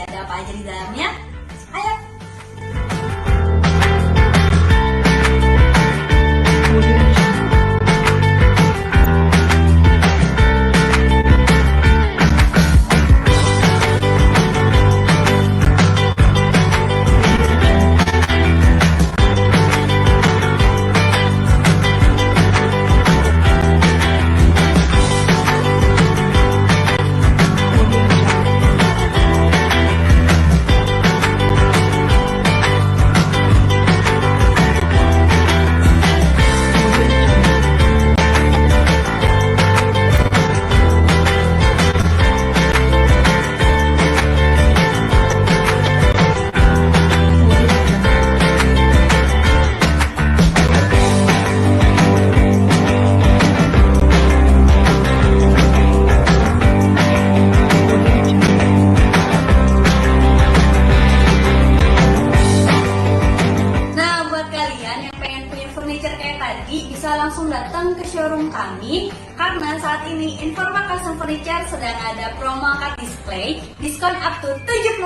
Ada apa aja di dalamnya? Ayo! Furniture kayak tadi bisa langsung datang ke showroom kami karena saat ini Informa Custom Furniture sedang ada promo card display diskon up to 70%.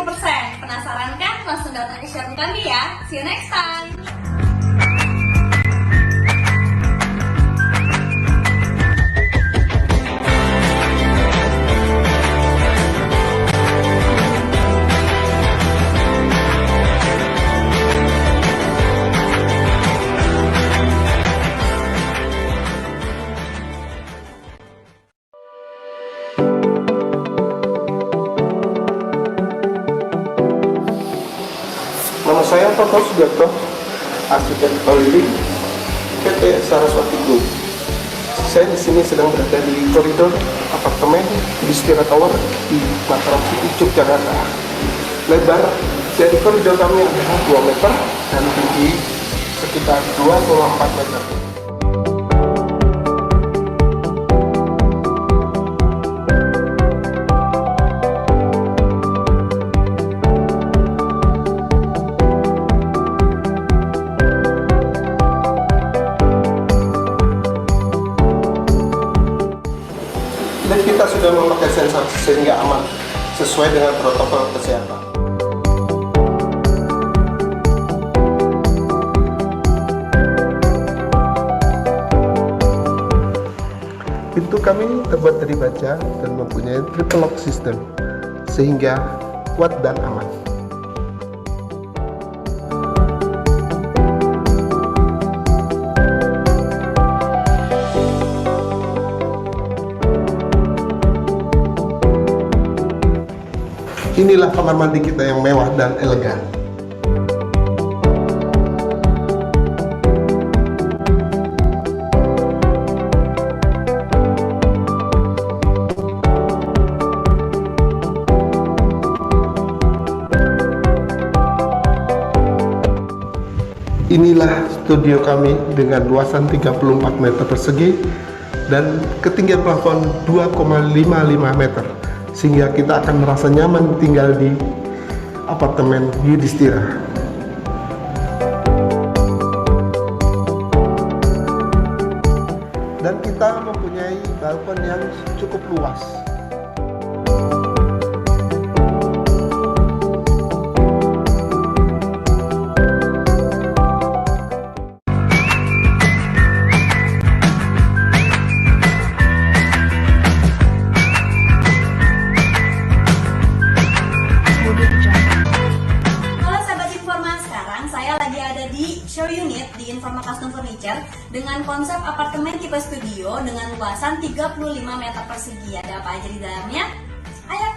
Penasaran kan? Langsung datang ke showroom kami ya. See you next time. Nama saya Toto Sudarto, arsitek living PT Saraswati Group. Saya di sini sedang berada di koridor apartemen Yudhistira Tower di Mataram City, Yogyakarta. Lebar dari koridor kami adalah 2 meter dan tinggi sekitar 2,4 meter. Dan kita sudah memakai sensor sehingga aman sesuai dengan protokol kesehatan. Pintu kami terbuat dari baja dan mempunyai triple lock system sehingga kuat dan aman. Inilah kamar mandi kita yang mewah dan elegan. Inilah studio kami dengan luasan 34 meter persegi dan ketinggian plafon 2,55 meter. Sehingga kita akan merasa nyaman tinggal di apartemen Yudhistira. Dan kita mempunyai balkon yang cukup luas. Show unit di Informa Custom Furniture dengan konsep apartemen tipe studio dengan luasan 35 meter persegi. Ada apa aja di dalamnya? Ayo!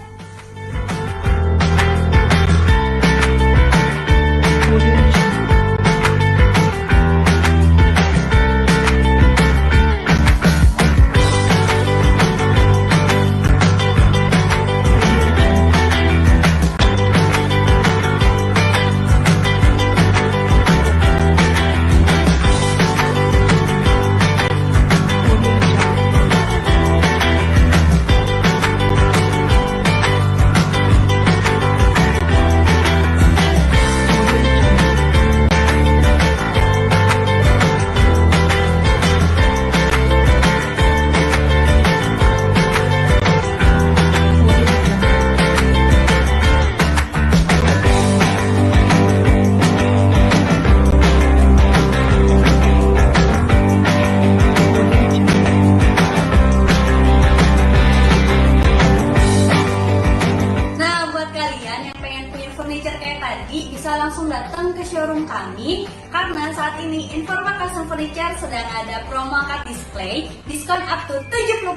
kayak tadi, bisa langsung datang ke showroom kami karena saat ini Informa Custom Furniture sedang ada promo cut display diskon up to 70%.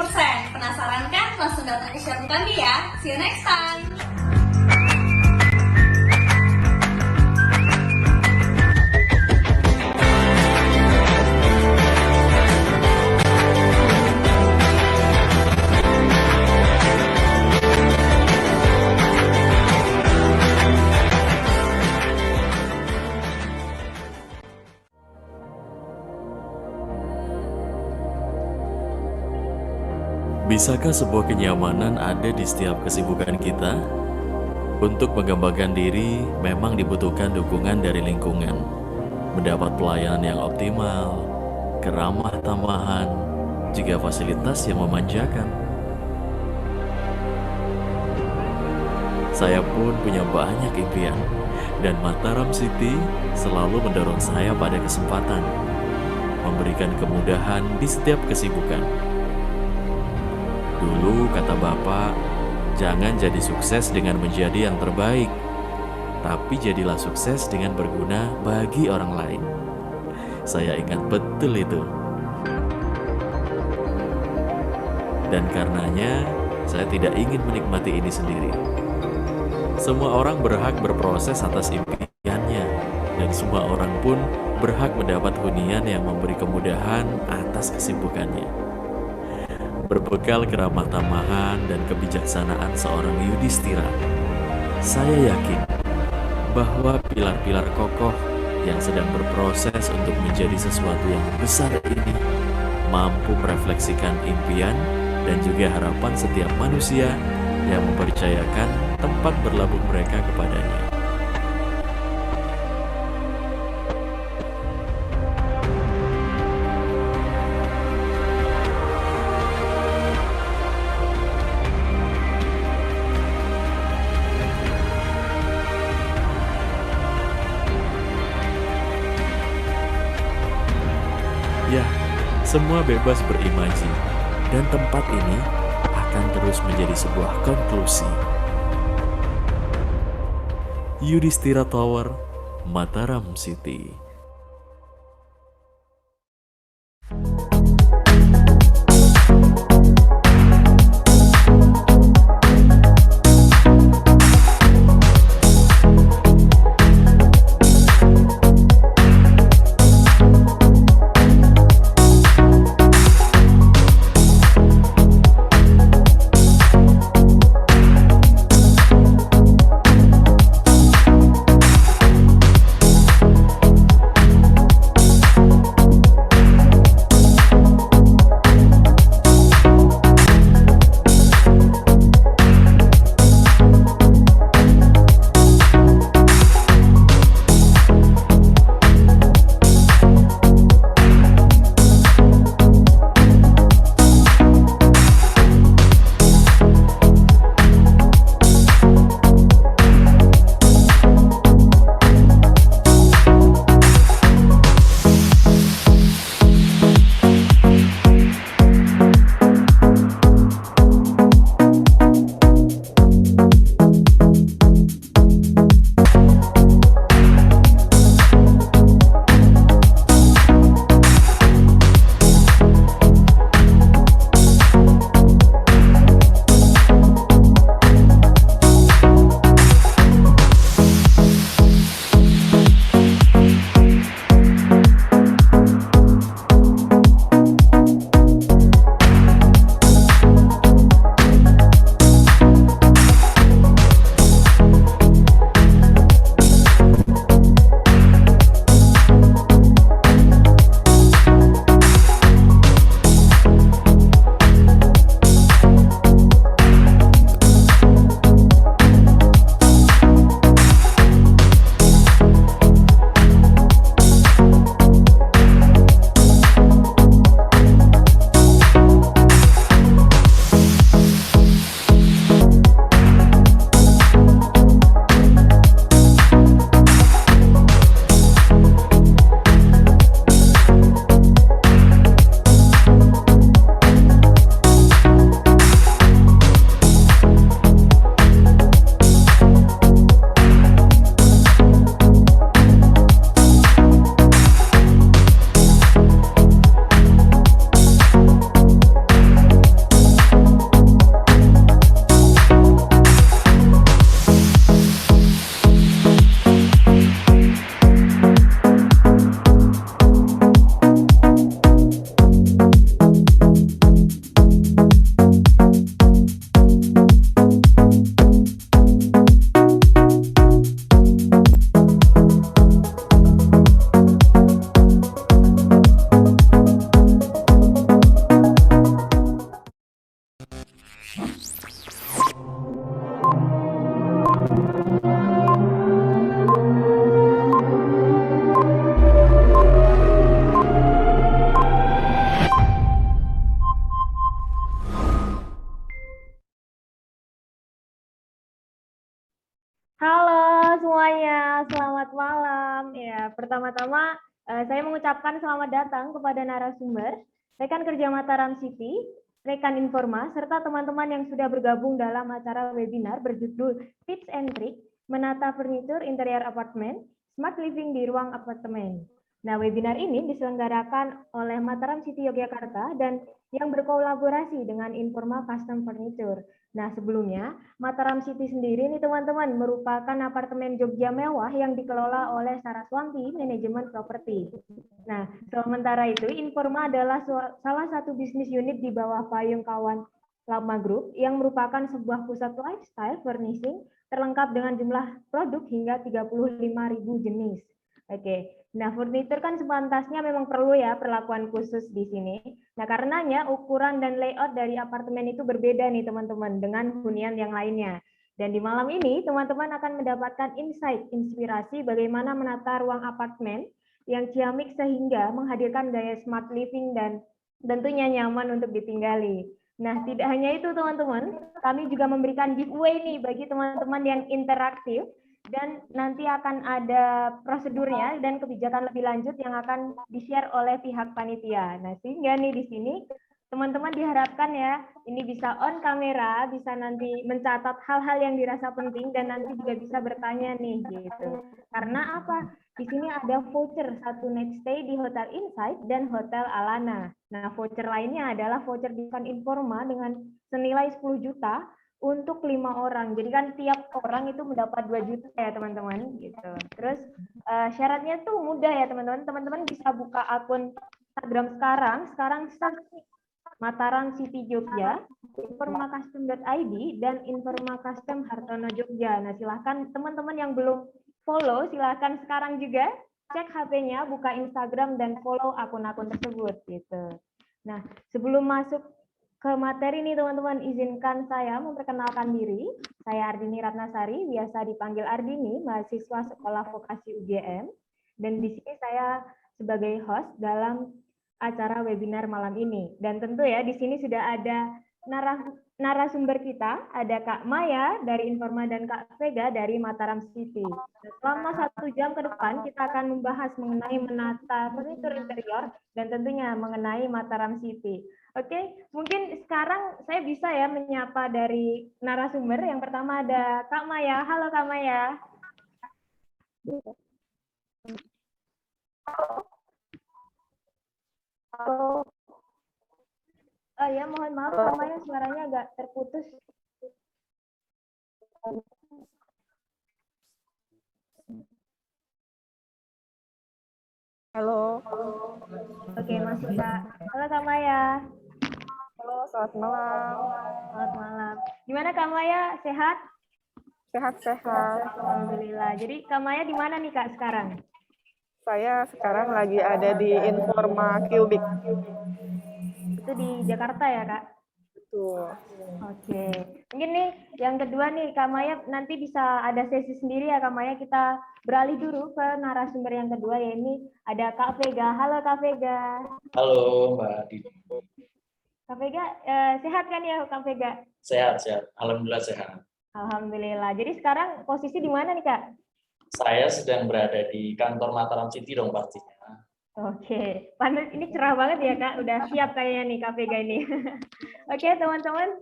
Penasaran kan? Langsung datang ke showroom kami ya. See you next time. Bisakah sebuah kenyamanan ada di setiap kesibukan kita? Untuk mengembangkan diri, memang dibutuhkan dukungan dari lingkungan. Mendapat pelayanan yang optimal, keramah tamahan, juga fasilitas yang memanjakan. Saya pun punya banyak impian, dan Mataram City selalu mendorong saya pada kesempatan, memberikan kemudahan di setiap kesibukan. Dulu kata Bapak, jangan jadi sukses dengan menjadi yang terbaik, tapi jadilah sukses dengan berguna bagi orang lain. Saya ingat betul itu. Dan karenanya, saya tidak ingin menikmati ini sendiri. Semua orang berhak berproses atas impiannya, dan semua orang pun berhak mendapat hunian yang memberi kemudahan atas kesibukannya. Berbekal keramah tamahan dan kebijaksanaan seorang Yudhistira, saya yakin bahwa pilar-pilar kokoh yang sedang berproses untuk menjadi sesuatu yang besar ini mampu merefleksikan impian dan juga harapan setiap manusia yang mempercayakan tempat berlabuh mereka kepadanya. Ya, semua bebas berimaji, dan tempat ini akan terus menjadi sebuah konklusi. Yudhistira Tower, Mataram City. Halo semuanya, selamat malam. Ya, pertama-tama saya mengucapkan selamat datang kepada narasumber, rekan kerja Mataram City, rekan Informa, serta teman-teman yang sudah bergabung dalam acara webinar berjudul Tips and Trick Menata Furnitur Interior Apartemen, Smart Living di Ruang Apartemen. Nah, webinar ini diselenggarakan oleh Mataram City Yogyakarta dan yang berkolaborasi dengan Informa Custom Furniture. Nah, sebelumnya Mataram City sendiri nih teman-teman merupakan apartemen Jogja mewah yang dikelola oleh Saraswanti Manajemen Properti. Nah, sementara itu Informa adalah salah satu bisnis unit di bawah payung kawan Lama Group yang merupakan sebuah pusat lifestyle furnishing terlengkap dengan jumlah produk hingga 35.000 jenis. Oke. Nah, furnitur kan sepantasnya memang perlu ya perlakuan khusus di sini. Nah, karenanya ukuran dan layout dari apartemen itu berbeda nih teman-teman dengan hunian yang lainnya. Dan di malam ini teman-teman akan mendapatkan insight, inspirasi bagaimana menata ruang apartemen yang ciamik sehingga menghadirkan gaya smart living dan tentunya nyaman untuk ditinggali. Nah, tidak hanya itu teman-teman, kami juga memberikan giveaway nih bagi teman-teman yang interaktif dan nanti akan ada prosedurnya dan kebijakan lebih lanjut yang akan di-share oleh pihak panitia. Nah, sehingga nih di sini teman-teman diharapkan ya, ini bisa on kamera, bisa nanti mencatat hal-hal yang dirasa penting dan nanti juga bisa bertanya nih gitu. Karena apa? Di sini ada voucher 1 night stay di Hotel Insight dan Hotel Alana. Nah, voucher lainnya adalah voucher diskon Informa dengan senilai 10 juta untuk 5 orang. Jadi kan tiap orang itu mendapat 2 juta ya teman-teman gitu. Terus syaratnya tuh mudah ya teman-teman. Teman-teman bisa buka akun Instagram sekarang search Mataram City Jogja, informakastem.id dan Informakastem Hartono Jogja. Nah, silahkan teman-teman yang belum follow, silahkan sekarang juga cek HP-nya, buka Instagram dan follow akun-akun tersebut gitu. Nah, sebelum masuk ke materi nih teman-teman, izinkan saya memperkenalkan diri. Saya Ardini Ratnasari, biasa dipanggil Ardini, mahasiswa Sekolah Vokasi UGM. Dan di sini saya sebagai host dalam acara webinar malam ini. Dan tentu ya di sini sudah ada narasumber kita, ada Kak Maya dari Informa dan Kak Vega dari Mataram City. Selama 1 jam ke depan kita akan membahas mengenai menata furnitur interior dan tentunya mengenai Mataram City. Oke, mungkin sekarang saya bisa ya menyapa dari narasumber. Yang pertama ada Kak Maya. Halo Kak Maya. Halo. Oh ya, mohon maaf Kak Maya, suaranya agak terputus. Halo. Oke, masuk Kak. Halo Kak Maya. Halo, selamat malam. Selamat malam. Gimana Kak Maya? Sehat? Sehat-sehat. Alhamdulillah. Jadi Kak Maya di mana nih Kak sekarang? Saya sekarang lagi ada di Informa Cubic. Itu di Jakarta ya Kak? Betul. Oke. Mungkin nih yang kedua nih Kak Maya nanti bisa ada sesi sendiri ya Kak Maya. Kita beralih dulu ke narasumber yang kedua ya, ini ada Kak Vega. Halo Kak Vega. Halo Mbak Didi. Kak Vega sehat kan ya Kak Vega? Sehat, sehat. Alhamdulillah sehat. Alhamdulillah. Jadi sekarang posisi di mana nih Kak? Saya sedang berada di kantor Mataram City dong pastinya. Oke, panas ini cerah banget ya Kak, udah siap kayaknya nih Kak Vega ini. Oke teman-teman,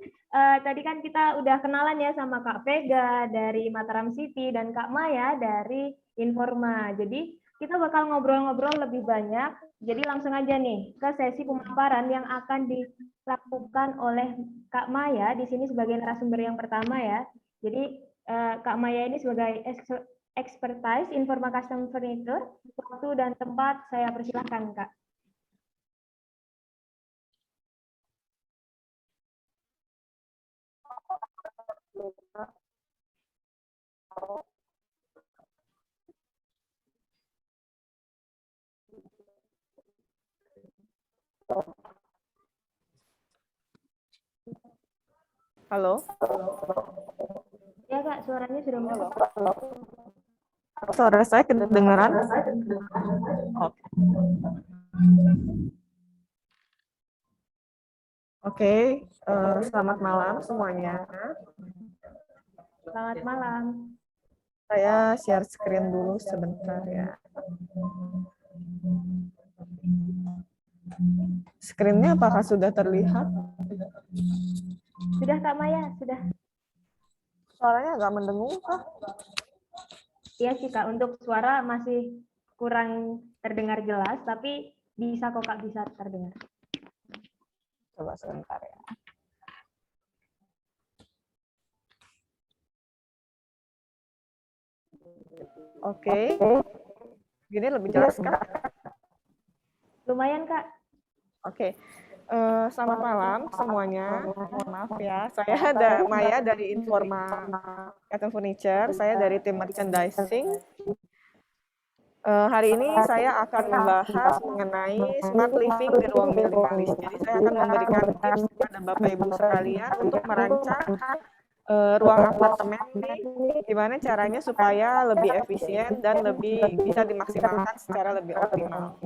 tadi kan kita udah kenalan ya sama Kak Vega dari Mataram City dan Kak Maya dari Informa. Jadi kita bakal ngobrol-ngobrol lebih banyak, jadi langsung aja nih ke sesi pemaparan yang akan dilakukan oleh Kak Maya di sini sebagai narasumber yang pertama ya. Jadi Kak Maya ini sebagai expertise Informa Custom Furniture. Waktu dan tempat saya persilahkan Kak. Halo. Ya Kak, suaranya sudah masuk. Suara saya kedengaran? Oke. Oke, selamat malam semuanya. Selamat malam. Saya share screen dulu sebentar ya. Screen-nya apakah sudah terlihat? Sudah Kak Maya, sudah. Suaranya agak mendengung kah? Iya sih Kak, untuk suara masih kurang terdengar jelas, tapi bisa kok Kak, bisa terdengar. Coba sebentar ya. Oke. Gini lebih jelas kah? Lumayan Kak. Oke. Selamat malam semuanya. Mohon maaf ya. Saya Maya dari Informa Custom Furniture. Saya dari tim merchandising. Hari ini saya akan membahas mengenai smart living di ruang minimalis. Jadi saya akan memberikan tips kepada Bapak Ibu sekalian untuk merancang ruang apartemen ini, gimana caranya supaya lebih efisien dan lebih bisa dimaksimalkan secara lebih optimal.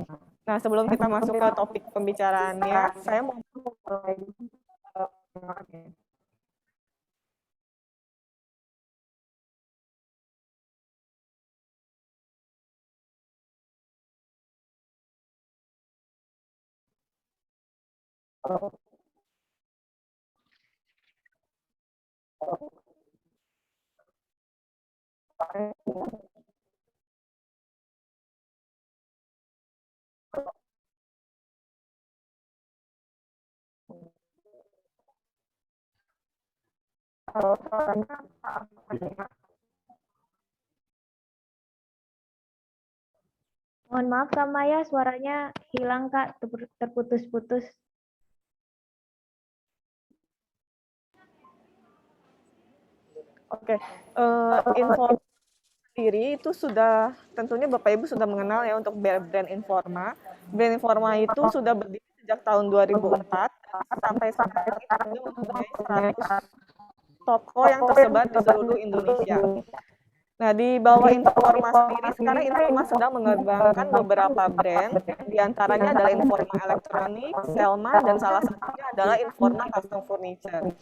Nah, sebelum kita masuk ke topik pembicaraannya, saya mau mulai Mohon maaf Kak Maya, suaranya hilang Kak, terputus-putus. Oke, info sendiri itu sudah tentunya Bapak Ibu sudah mengenal ya untuk brand Informa. Brand Informa itu sudah berdiri sejak tahun 2004 sampai sekarang itu sudah mempunyai 100 toko yang tersebar di seluruh Indonesia. Nah, di bawah Informa sendiri sekarang Informa sedang mengembangkan beberapa brand, diantaranya adalah Informa Elektronik, Selma, dan salah satunya adalah Informa Custom Furniture.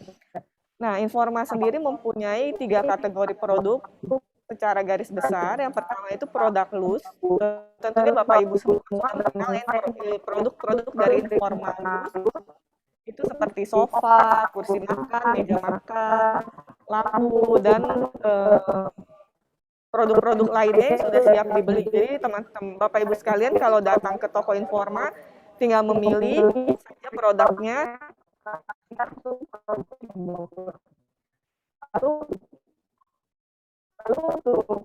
Nah, Informa sendiri mempunyai 3 kategori produk secara garis besar. Yang pertama itu produk loose. Tentunya Bapak Ibu semua sudah mengenal ya produk-produk dari Informa loose. Itu seperti sofa, kursi makan, meja makan, lampu, dan produk-produk lainnya yang sudah siap dibeli. Jadi teman-teman Bapak Ibu sekalian kalau datang ke toko Informa tinggal memilih saja produknya. Lalu untuk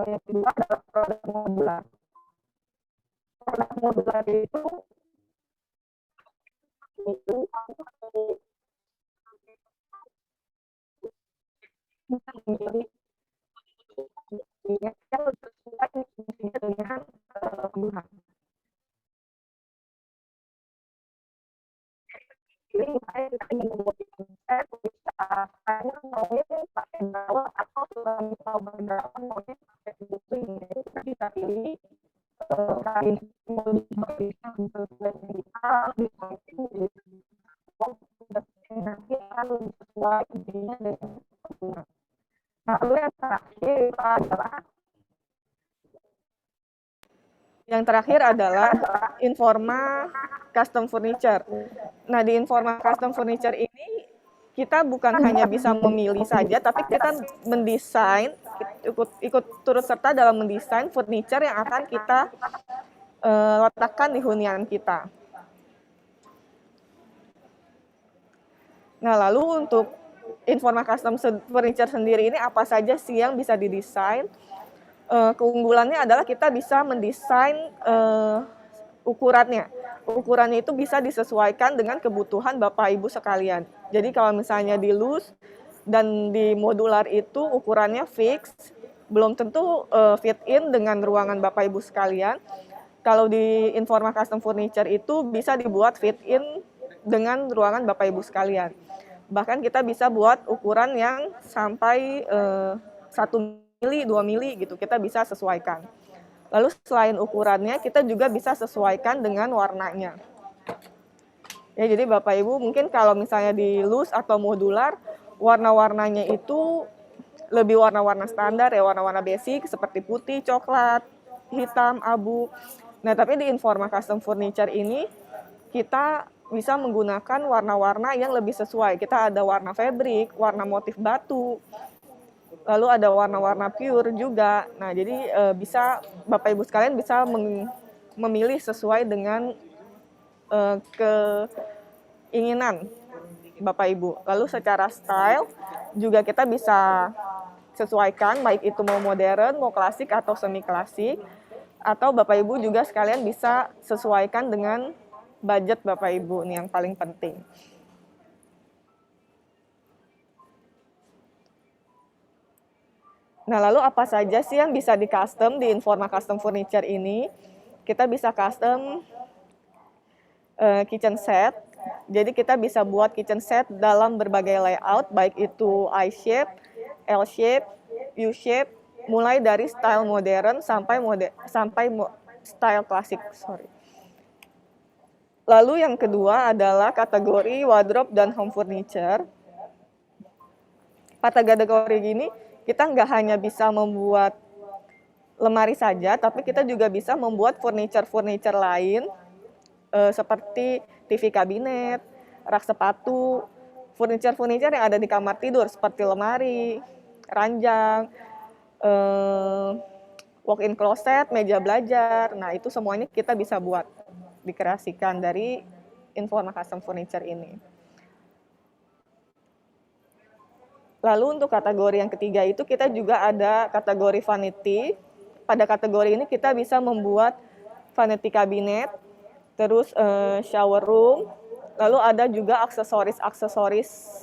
yang kedua adalah produk modular. Produk modular itu menjadi yang sesuai dengan kebutuhan. Jadi saya ingin membuat saya maunya pakai bawah atau suami tahu berapa maunya pakai buku ini kita bisa pilih kain modifisnya sesuai kita nanti akan sesuai intinya dengan kebutuhan. Nah, lalu yang terakhir adalah Informa Custom Furniture. Nah, di Informa Custom Furniture ini kita bukan hanya bisa memilih saja, tapi kita mendesain, ikut turut serta dalam mendesain furniture yang akan kita letakkan di hunian kita. Nah, lalu untuk Informa Custom Furniture sendiri ini apa saja sih yang bisa didesain? Keunggulannya adalah kita bisa mendesain ukurannya. Ukurannya itu bisa disesuaikan dengan kebutuhan Bapak Ibu sekalian. Jadi kalau misalnya di loose dan di modular itu ukurannya fix, belum tentu fit in dengan ruangan Bapak Ibu sekalian. Kalau di Informa Custom Furniture itu bisa dibuat fit in dengan ruangan Bapak Ibu sekalian. Bahkan kita bisa buat ukuran yang sampai 1 mili, 2 mili gitu, kita bisa sesuaikan. Lalu selain ukurannya, kita juga bisa sesuaikan dengan warnanya. Ya, jadi Bapak Ibu mungkin kalau misalnya di loose atau modular, warna-warnanya itu lebih warna-warna standar ya, warna-warna basic seperti putih, coklat, hitam, abu. Nah, tapi di Informa Custom Furniture ini kita bisa menggunakan warna-warna yang lebih sesuai. Kita ada warna fabric, warna motif batu, lalu ada warna-warna pure juga. Nah, jadi bisa Bapak Ibu sekalian bisa memilih sesuai dengan keinginan Bapak Ibu. Lalu secara style juga kita bisa sesuaikan, baik itu mau modern, mau klasik atau semi klasik, atau Bapak Ibu juga sekalian bisa sesuaikan dengan budget Bapak Ibu, nih yang paling penting. Nah, lalu apa saja sih yang bisa di custom di Informa Custom Furniture ini? Kita bisa custom kitchen set. Jadi kita bisa buat kitchen set dalam berbagai layout, baik itu I-shape, L-shape, U-shape, mulai dari style modern sampai style klasik. Lalu yang kedua adalah kategori wardrobe dan home furniture. Pada kategori gini, kita nggak hanya bisa membuat lemari saja, tapi kita juga bisa membuat furniture lain, seperti TV kabinet, rak sepatu, furniture yang ada di kamar tidur, seperti lemari, ranjang, walk-in closet, meja belajar. Nah, itu semuanya kita bisa buat, dikreasikan dari Informa Custom Furniture ini. Lalu untuk kategori yang ketiga itu kita juga ada kategori vanity. Pada kategori ini kita bisa membuat vanity cabinet, terus shower room, lalu ada juga aksesoris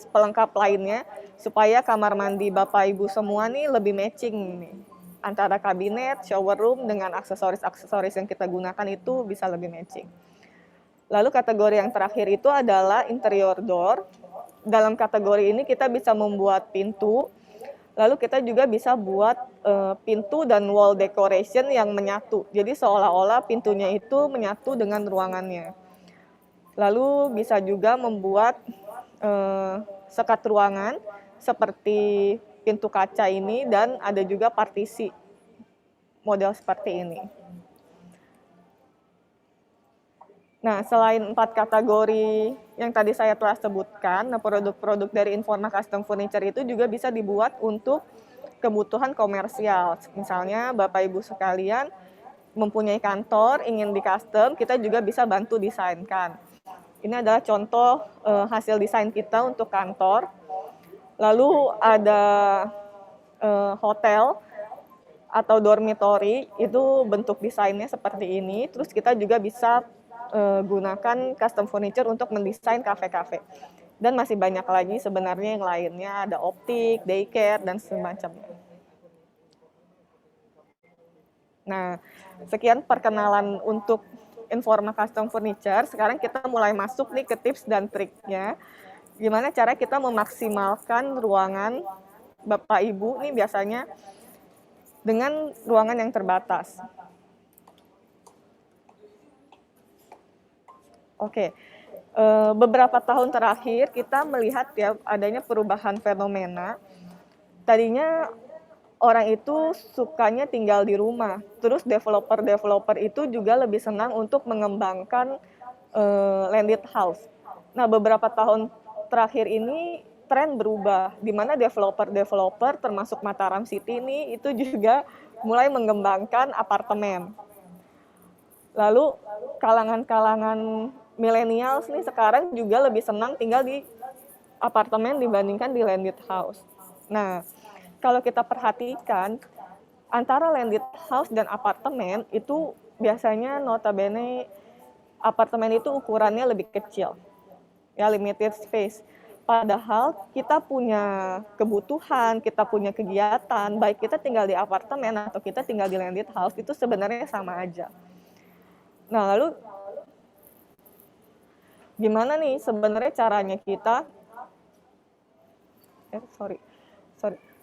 pelengkap lainnya supaya kamar mandi Bapak Ibu semua nih lebih matching nih. Antara kabinet, shower room dengan aksesoris yang kita gunakan itu bisa lebih matching. Lalu kategori yang terakhir itu adalah interior door. Dalam kategori ini kita bisa membuat pintu, lalu kita juga bisa buat pintu dan wall decoration yang menyatu. Jadi seolah-olah pintunya itu menyatu dengan ruangannya. Lalu bisa juga membuat sekat ruangan seperti pintu kaca ini, dan ada juga partisi model seperti ini. Nah, selain 4 kategori yang tadi saya telah sebutkan, nah produk-produk dari Informa Custom Furniture itu juga bisa dibuat untuk kebutuhan komersial. Misalnya Bapak Ibu sekalian mempunyai kantor, ingin di custom, kita juga bisa bantu desainkan. Ini adalah contoh hasil desain kita untuk kantor. Lalu ada hotel atau dormitory, itu bentuk desainnya seperti ini. Terus kita juga bisa gunakan custom furniture untuk mendesain kafe-kafe. Dan masih banyak lagi sebenarnya yang lainnya, ada optik, daycare, dan semacamnya. Nah, sekian perkenalan untuk Informa Custom Furniture. Sekarang kita mulai masuk nih ke tips dan triknya. Gimana cara kita memaksimalkan ruangan Bapak Ibu nih biasanya dengan ruangan yang terbatas. Oke, beberapa tahun terakhir kita melihat ya adanya perubahan fenomena. Tadinya orang itu sukanya tinggal di rumah, terus developer itu juga lebih senang untuk mengembangkan landed house. Nah, beberapa tahun terakhir ini tren berubah, di mana developer termasuk Mataram City ini itu juga mulai mengembangkan apartemen. Lalu kalangan millennials nih sekarang juga lebih senang tinggal di apartemen dibandingkan di landed house. Nah, kalau kita perhatikan antara landed house dan apartemen itu biasanya notabene apartemen itu ukurannya lebih kecil, ya limited space. Padahal kita punya kebutuhan, kita punya kegiatan, baik kita tinggal di apartemen atau kita tinggal di landed house itu sebenarnya sama aja. Nah, lalu gimana nih sebenarnya caranya kita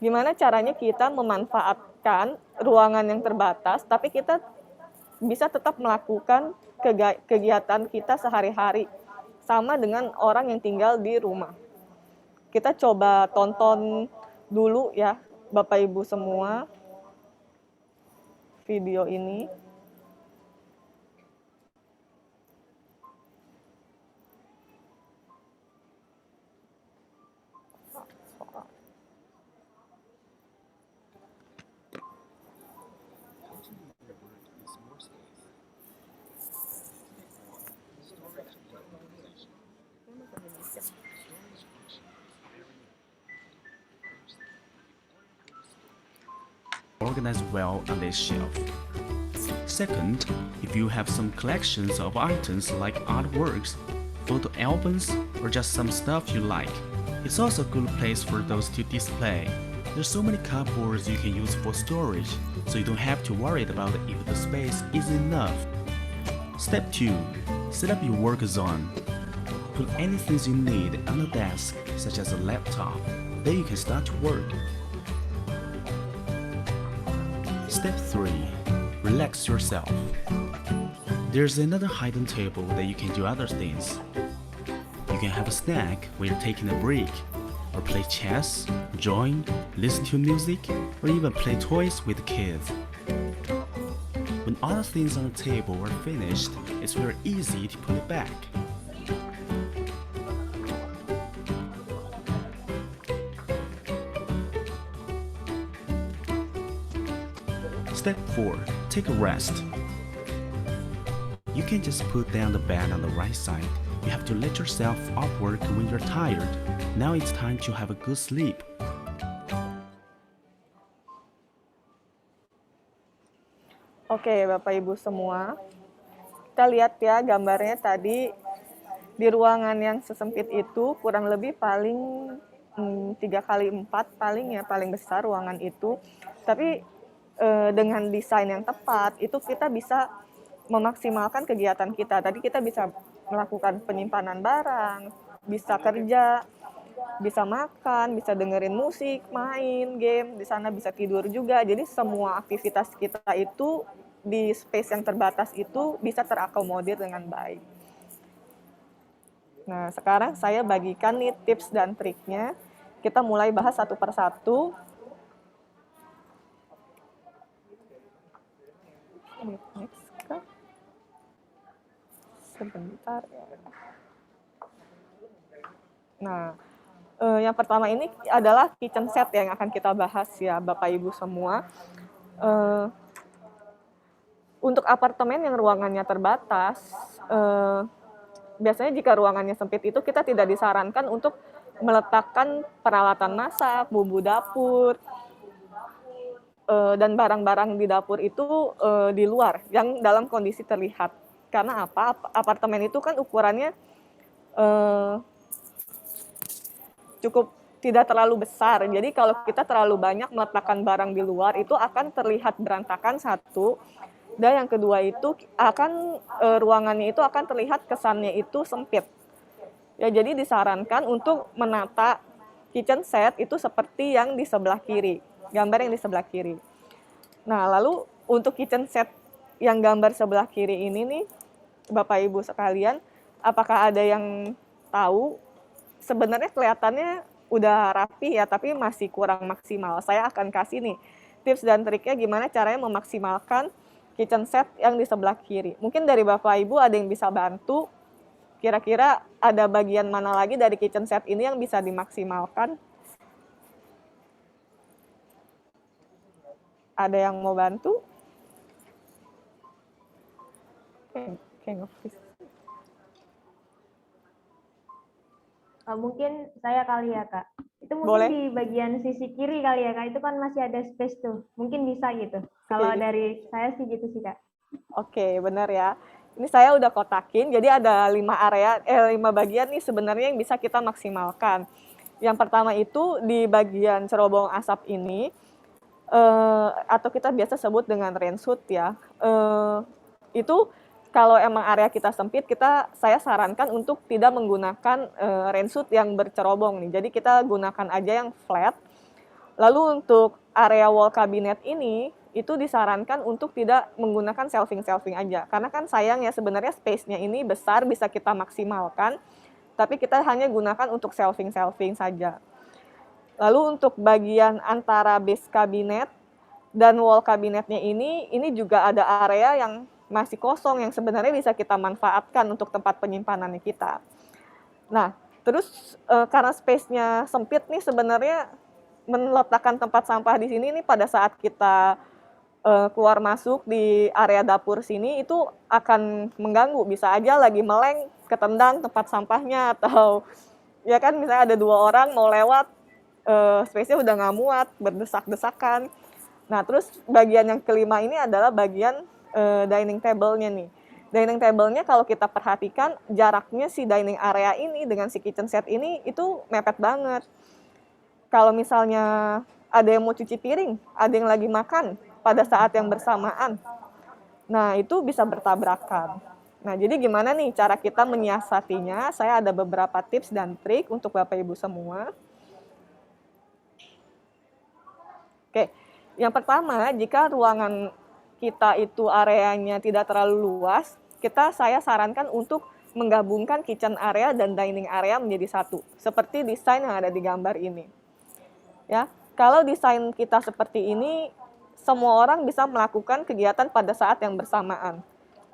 gimana caranya kita memanfaatkan ruangan yang terbatas tapi kita bisa tetap melakukan kegiatan kita sehari-hari sama dengan orang yang tinggal di rumah. Kita coba tonton dulu ya Bapak Ibu semua video ini. Organized well on this shelf. Second, if you have some collections of items like artworks, photo albums, or just some stuff you like, it's also a good place for those to display. There's so many cupboards you can use for storage, so you don't have to worry about if the space is enough. Step 2. Set up your work zone. Put anything you need on the desk, such as a laptop. Then you can start to work. Step 3. Relax yourself. There's another hidden table that you can do other things. You can have a snack while you're taking a break, or play chess, join, listen to music, or even play toys with the kids. When all the things on the table are finished, it's very easy to put it back. Step 4. Take a rest. You can't just put down the bed on the right side. You have to let yourself off work when you're tired. Now it's time to have a good sleep. Oke, Bapak Ibu semua. Kita lihat ya gambarnya tadi di ruangan yang sesempit itu kurang lebih paling 3x4 paling besar ruangan itu. Tapi dengan desain yang tepat itu kita bisa memaksimalkan kegiatan kita. Tadi kita bisa melakukan penyimpanan barang, bisa kerja, bisa makan, bisa dengerin musik, main game, di sana bisa tidur juga. Jadi semua aktivitas kita itu di space yang terbatas itu bisa terakomodir dengan baik. Nah, sekarang saya bagikan nih tips dan triknya. Kita mulai bahas satu persatu. Next, sebentar ya. Nah, yang pertama ini adalah kitchen set yang akan kita bahas ya Bapak Ibu semua. Untuk apartemen yang ruangannya terbatas, biasanya jika ruangannya sempit itu kita tidak disarankan untuk meletakkan peralatan masak, bumbu dapur, dan barang-barang di dapur itu di luar yang dalam kondisi terlihat. Karena apa? Apartemen itu kan ukurannya cukup tidak terlalu besar. Jadi kalau kita terlalu banyak meletakkan barang di luar itu akan terlihat berantakan satu. Dan yang kedua itu akan ruangannya itu akan terlihat kesannya itu sempit. Ya, jadi disarankan untuk menata kitchen set itu seperti yang di sebelah kiri, gambar yang di sebelah kiri. Nah, lalu untuk kitchen set yang gambar sebelah kiri ini nih, Bapak Ibu sekalian, apakah ada yang tahu? Sebenarnya kelihatannya udah rapi ya, tapi masih kurang maksimal. Saya akan kasih nih tips dan triknya gimana caranya memaksimalkan kitchen set yang di sebelah kiri. Mungkin dari Bapak Ibu ada yang bisa bantu. Kira-kira ada bagian mana lagi dari kitchen set ini yang bisa dimaksimalkan? Ada yang mau bantu? Mungkin saya kali ya Kak. Itu mungkin Boleh. di bagian sisi kiri kali ya Kak. Itu kan masih ada space tuh. Mungkin bisa gitu. Kalau dari saya sih gitu sih Kak. Oke, benar ya. Ini saya udah kotakin, jadi ada 5 bagian nih sebenarnya yang bisa kita maksimalkan. Yang pertama itu di bagian cerobong asap ini, atau kita biasa sebut dengan rain hood ya. Itu kalau emang area kita sempit, saya sarankan untuk tidak menggunakan rain hood yang bercerobong nih. Jadi kita gunakan aja yang flat. Lalu untuk area wall cabinet ini, itu disarankan untuk tidak menggunakan shelving-shelving aja. Karena kan sayang ya sebenarnya space-nya ini besar, bisa kita maksimalkan, tapi kita hanya gunakan untuk shelving-shelving saja. Lalu untuk bagian antara base kabinet dan wall kabinetnya ini juga ada area yang masih kosong yang sebenarnya bisa kita manfaatkan untuk tempat penyimpanannya kita. Nah, terus karena space-nya sempit nih sebenarnya meletakkan tempat sampah di sini nih pada saat kita keluar masuk di area dapur sini itu akan mengganggu, bisa aja lagi meleng ketendang tempat sampahnya atau ya kan misalnya ada 2 orang mau lewat space-nya udah nggak muat, berdesak-desakan. Nah, terus bagian yang kelima ini adalah bagian dining table-nya nih. Dining table-nya kalau kita perhatikan jaraknya si dining area ini dengan si kitchen set ini itu mepet banget. Kalau misalnya ada yang mau cuci piring, ada yang lagi makan pada saat yang bersamaan. Nah, itu bisa bertabrakan. Nah, jadi gimana nih cara kita menyiasatinya? Saya ada beberapa tips dan trik untuk Bapak Ibu semua. Oke, yang pertama, jika ruangan kita itu areanya tidak terlalu luas, saya sarankan untuk menggabungkan kitchen area dan dining area menjadi satu, seperti desain yang ada di gambar ini. Ya, kalau desain kita seperti ini, semua orang bisa melakukan kegiatan pada saat yang bersamaan.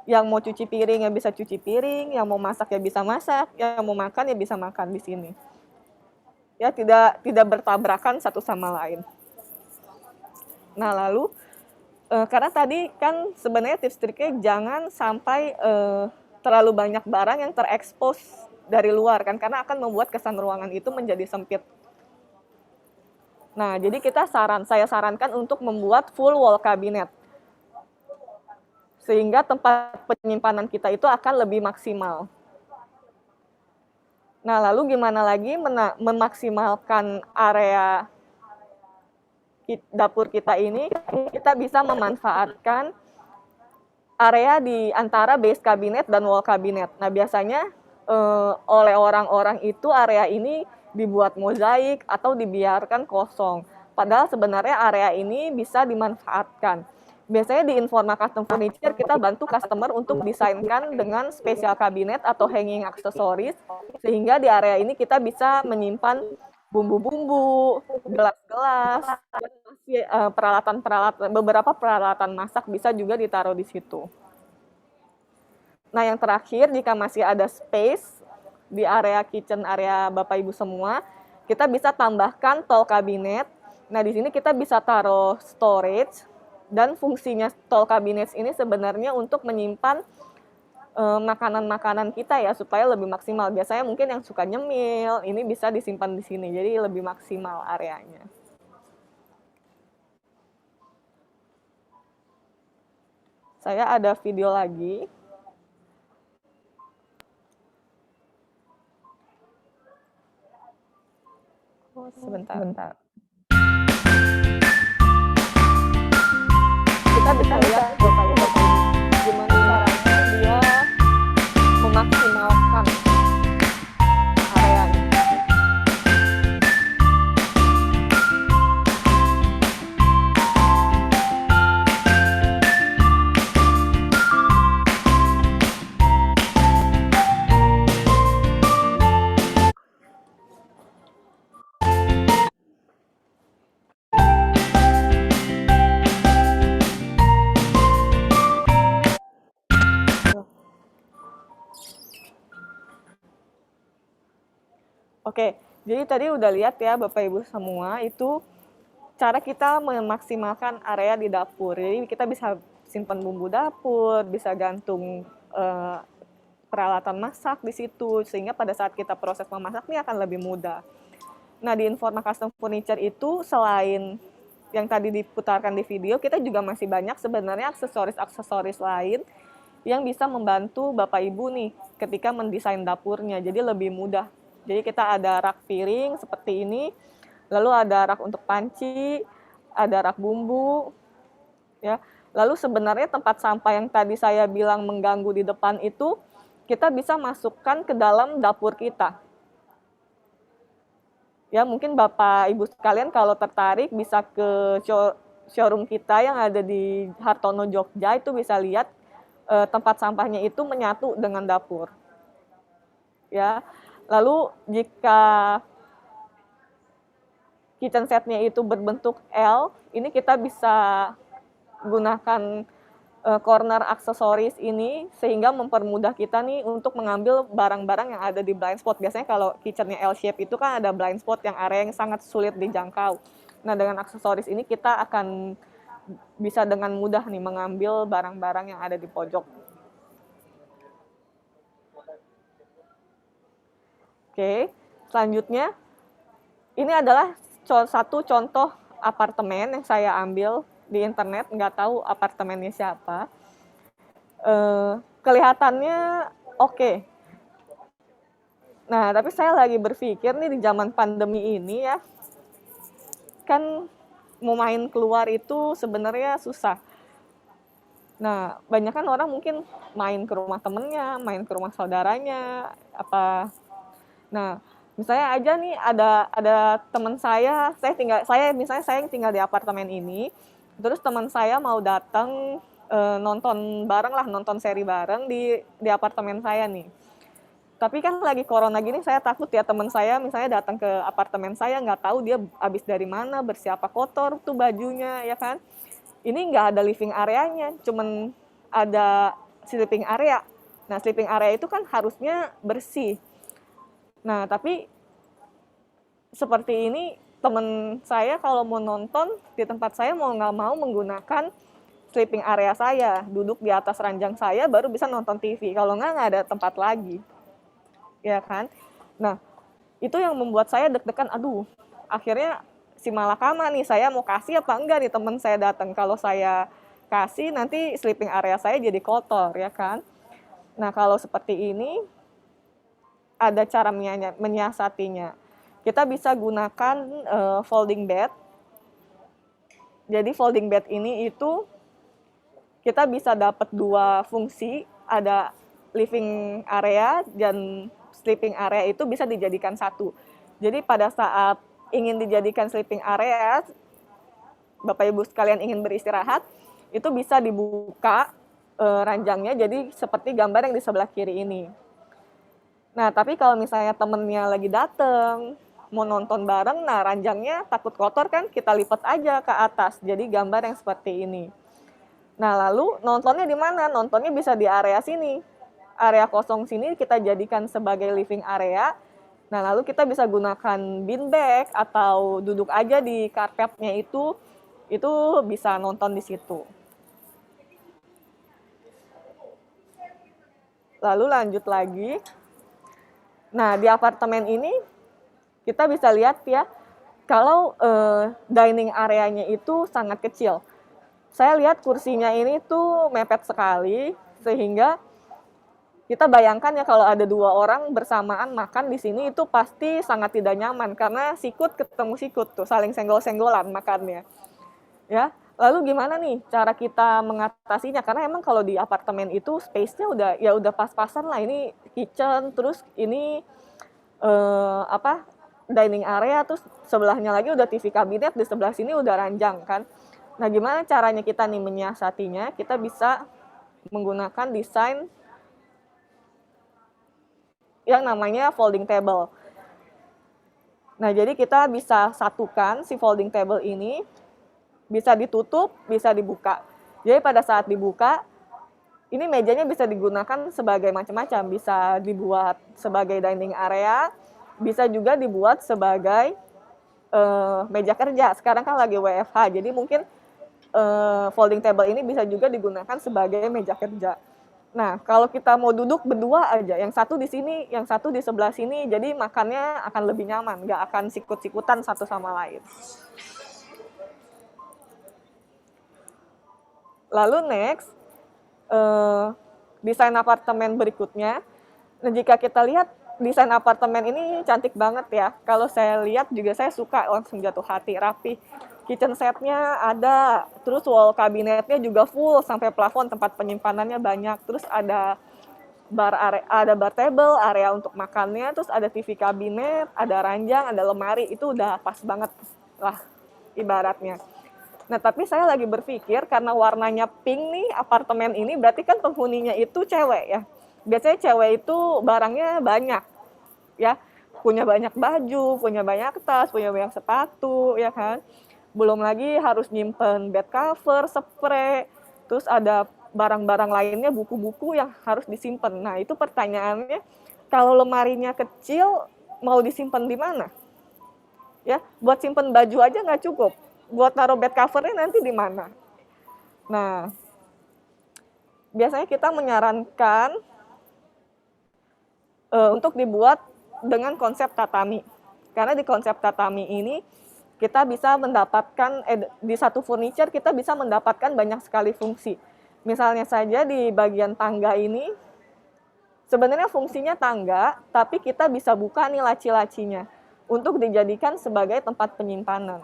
Yang mau cuci piring ya bisa cuci piring, yang mau masak ya bisa masak, yang mau makan ya bisa makan di sini. Ya, tidak bertabrakan satu sama lain. Nah, lalu karena tadi kan sebenarnya tips triknya jangan sampai terlalu banyak barang yang terekspos dari luar kan, karena akan membuat kesan ruangan itu menjadi sempit. Nah, jadi saya sarankan untuk membuat full wall cabinet. Sehingga tempat penyimpanan kita itu akan lebih maksimal. Nah, lalu gimana lagi memaksimalkan area dapur kita ini? Kita bisa memanfaatkan area di antara base cabinet dan wall cabinet. Nah, biasanya oleh orang-orang itu area ini dibuat mozaik atau dibiarkan kosong. Padahal sebenarnya area ini bisa dimanfaatkan. Biasanya di Informa Custom Furniture kita bantu customer untuk desainkan dengan spesial kabinet atau hanging aksesoris, sehingga di area ini kita bisa menyimpan bumbu-bumbu, gelas-gelas, peralatan-peralatan, beberapa peralatan masak bisa juga ditaruh di situ. Nah, yang terakhir, jika masih ada space di area kitchen area Bapak Ibu semua, kita bisa tambahkan tall cabinet. Nah, di sini kita bisa taruh storage, dan fungsinya tall cabinet ini sebenarnya untuk menyimpan makanan-makanan kita ya, supaya lebih maksimal. Biasanya mungkin yang suka nyemil, ini bisa disimpan di sini, jadi lebih maksimal areanya. Saya ada video lagi. Sebentar. Kita bisa lihat gimana caranya dia memaksimalkan areanya. Oke, jadi tadi udah lihat ya Bapak Ibu semua, itu cara kita memaksimalkan area di dapur. Jadi kita bisa simpan bumbu dapur, bisa gantung peralatan masak di situ, sehingga pada saat kita proses memasak ini akan lebih mudah. Nah, di Informa Custom Furniture itu selain yang tadi diputarkan di video, kita juga masih banyak sebenarnya aksesoris-aksesoris lain yang bisa membantu Bapak Ibu nih ketika mendesain dapurnya, jadi lebih mudah. Jadi kita ada rak piring seperti ini, lalu ada rak untuk panci, ada rak bumbu, ya. Lalu sebenarnya tempat sampah yang tadi saya bilang mengganggu di depan itu, kita bisa masukkan ke dalam dapur kita. Ya, mungkin Bapak Ibu sekalian kalau tertarik bisa ke showroom kita yang ada di Hartono, Jogja, itu bisa lihat tempat sampahnya itu menyatu dengan dapur. Ya. Lalu jika kitchen setnya itu berbentuk L, ini kita bisa gunakan corner aksesoris ini sehingga mempermudah kita nih untuk mengambil barang-barang yang ada di blind spot. Biasanya kalau kitchennya L shape itu kan ada blind spot yang area yang sangat sulit dijangkau. Nah, dengan aksesoris ini kita akan bisa dengan mudah nih mengambil barang-barang yang ada di pojok. Oke, selanjutnya ini adalah satu contoh apartemen yang saya ambil di internet, nggak tahu apartemennya siapa. Kelihatannya oke. Nah, tapi saya lagi berpikir nih di zaman pandemi ini ya, kan mau main keluar itu sebenarnya susah. Nah, banyak kan orang mungkin main ke rumah temennya, main ke rumah saudaranya, apa. Nah, misalnya aja nih ada teman saya misalnya saya tinggal di apartemen ini, terus teman saya mau datang nonton bareng lah, nonton seri bareng di apartemen saya nih. Tapi kan lagi corona gini, saya takut ya teman saya misalnya datang ke apartemen saya, nggak tahu dia habis dari mana, bersiapa kotor tuh bajunya, ya kan. Ini nggak ada living areanya, cuman ada sleeping area. Nah, sleeping area itu kan harusnya bersih. Nah, tapi seperti ini, teman saya kalau mau nonton di tempat saya mau nggak mau menggunakan sleeping area saya, duduk di atas ranjang saya baru bisa nonton TV, kalau nggak ada tempat lagi. Ya kan? Nah, itu yang membuat saya deg-degan, aduh, akhirnya si malakama nih, saya mau kasih apa enggak nih teman saya datang. Kalau saya kasih, nanti sleeping area saya jadi kotor, ya kan? Nah, kalau seperti ini, ada cara menyiasatinya. Kita bisa gunakan folding bed. Jadi folding bed ini itu kita bisa dapat dua fungsi, ada living area dan sleeping area itu bisa dijadikan satu. Jadi pada saat ingin dijadikan sleeping area, Bapak Ibu sekalian ingin beristirahat, itu bisa dibuka ranjangnya jadi seperti gambar yang di sebelah kiri ini. Nah, tapi kalau misalnya temennya lagi dateng, mau nonton bareng, nah ranjangnya takut kotor kan, kita lipat aja ke atas, jadi gambar yang seperti ini. Nah, lalu nontonnya di mana? Nontonnya bisa di area sini. Area kosong sini kita jadikan sebagai living area. Nah, lalu kita bisa gunakan beanbag atau duduk aja di karpetnya itu bisa nonton di situ. Lalu lanjut lagi. Nah, di apartemen ini kita bisa lihat ya, kalau dining areanya itu sangat kecil. Saya lihat kursinya ini tuh mepet sekali, sehingga kita bayangkan ya kalau ada dua orang bersamaan makan di sini itu pasti sangat tidak nyaman, karena sikut ketemu sikut tuh, saling senggol-senggolan makannya. Ya, lalu gimana nih cara kita mengatasinya? Karena emang kalau di apartemen itu space-nya udah pas-pasan lah, ini kitchen, terus ini dining area, terus sebelahnya lagi udah TV kabinet, di sebelah sini udah ranjang kan. Nah, gimana caranya kita nih menyiasatinya? Kita bisa menggunakan desain yang namanya folding table. Nah, jadi kita bisa satukan si folding table ini, bisa ditutup, bisa dibuka. Jadi pada saat dibuka, ini mejanya bisa digunakan sebagai macam-macam. Bisa dibuat sebagai dining area, bisa juga dibuat sebagai meja kerja. Sekarang kan lagi WFH, jadi mungkin folding table ini bisa juga digunakan sebagai meja kerja. Nah, kalau kita mau duduk berdua aja, yang satu di sini, yang satu di sebelah sini, jadi makannya akan lebih nyaman, nggak akan sikut-sikutan satu sama lain. Lalu next, desain apartemen berikutnya. Nah, jika kita lihat desain apartemen ini cantik banget ya. Kalau saya lihat juga saya suka, langsung jatuh hati, rapi. Kitchen setnya ada, terus wall kabinetnya juga full sampai plafon, tempat penyimpanannya banyak. Terus ada bar table, area untuk makannya, terus ada TV kabinet, ada ranjang, ada lemari, itu udah pas banget lah ibaratnya. Nah, tapi saya lagi berpikir karena warnanya pink nih apartemen ini, berarti kan penghuninya itu cewek ya. Biasanya cewek itu barangnya banyak ya. punya banyak baju, punya banyak tas, punya banyak sepatu, ya kan. Belum lagi harus nyimpen bed cover, spray, terus ada barang-barang lainnya, buku-buku yang harus disimpan. Nah, itu pertanyaannya, kalau lemarinya kecil, mau disimpan di mana? Ya, buat simpen baju aja nggak cukup. Buat taruh bed covernya nanti di mana? Nah, biasanya kita menyarankan untuk dibuat dengan konsep tatami. Karena di konsep tatami ini kita bisa mendapatkan di satu furniture kita bisa mendapatkan banyak sekali fungsi. Misalnya saja di bagian tangga ini sebenarnya fungsinya tangga, tapi kita bisa buka nih laci-lacinya untuk dijadikan sebagai tempat penyimpanan.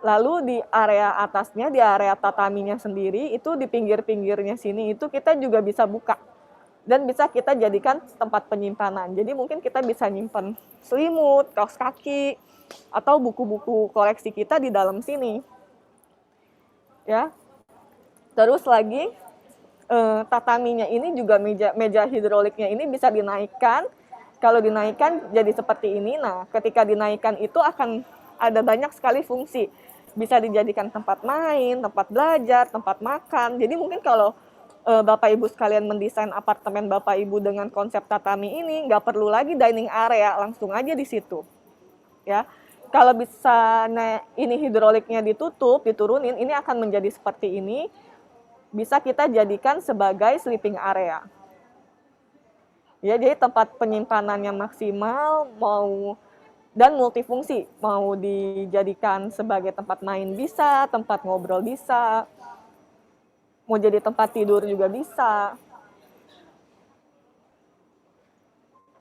Lalu di area atasnya, di area tataminya sendiri, itu di pinggir-pinggirnya sini, itu kita juga bisa buka. Dan bisa kita jadikan tempat penyimpanan. Jadi mungkin kita bisa nyimpan selimut, kaos kaki, atau buku-buku koleksi kita di dalam sini. Ya. Terus lagi, tataminya ini juga meja hidroliknya ini bisa dinaikkan. Kalau dinaikkan jadi seperti ini. Nah, ketika dinaikkan itu akan ada banyak sekali fungsi. Bisa dijadikan tempat main, tempat belajar, tempat makan. Jadi mungkin kalau Bapak Ibu sekalian mendesain apartemen Bapak Ibu dengan konsep tatami ini, nggak perlu lagi dining area, langsung aja di situ. Ya, kalau bisa ini hidroliknya ditutup, diturunin, ini akan menjadi seperti ini. Bisa kita jadikan sebagai sleeping area. Ya, jadi tempat penyimpanannya maksimal, dan multifungsi, mau dijadikan sebagai tempat main bisa, tempat ngobrol bisa, mau jadi tempat tidur juga bisa.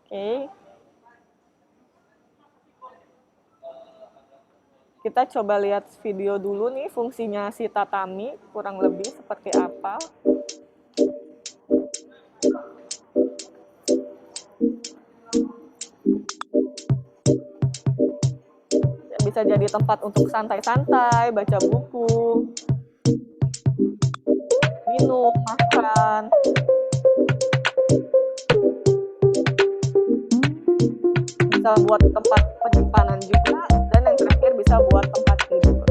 Oke. Kita coba lihat video dulu nih fungsinya si tatami, kurang lebih seperti apa. Bisa jadi tempat untuk santai-santai, baca buku, minum, makan. Bisa buat tempat penyimpanan juga, dan yang terakhir bisa buat tempat tidur.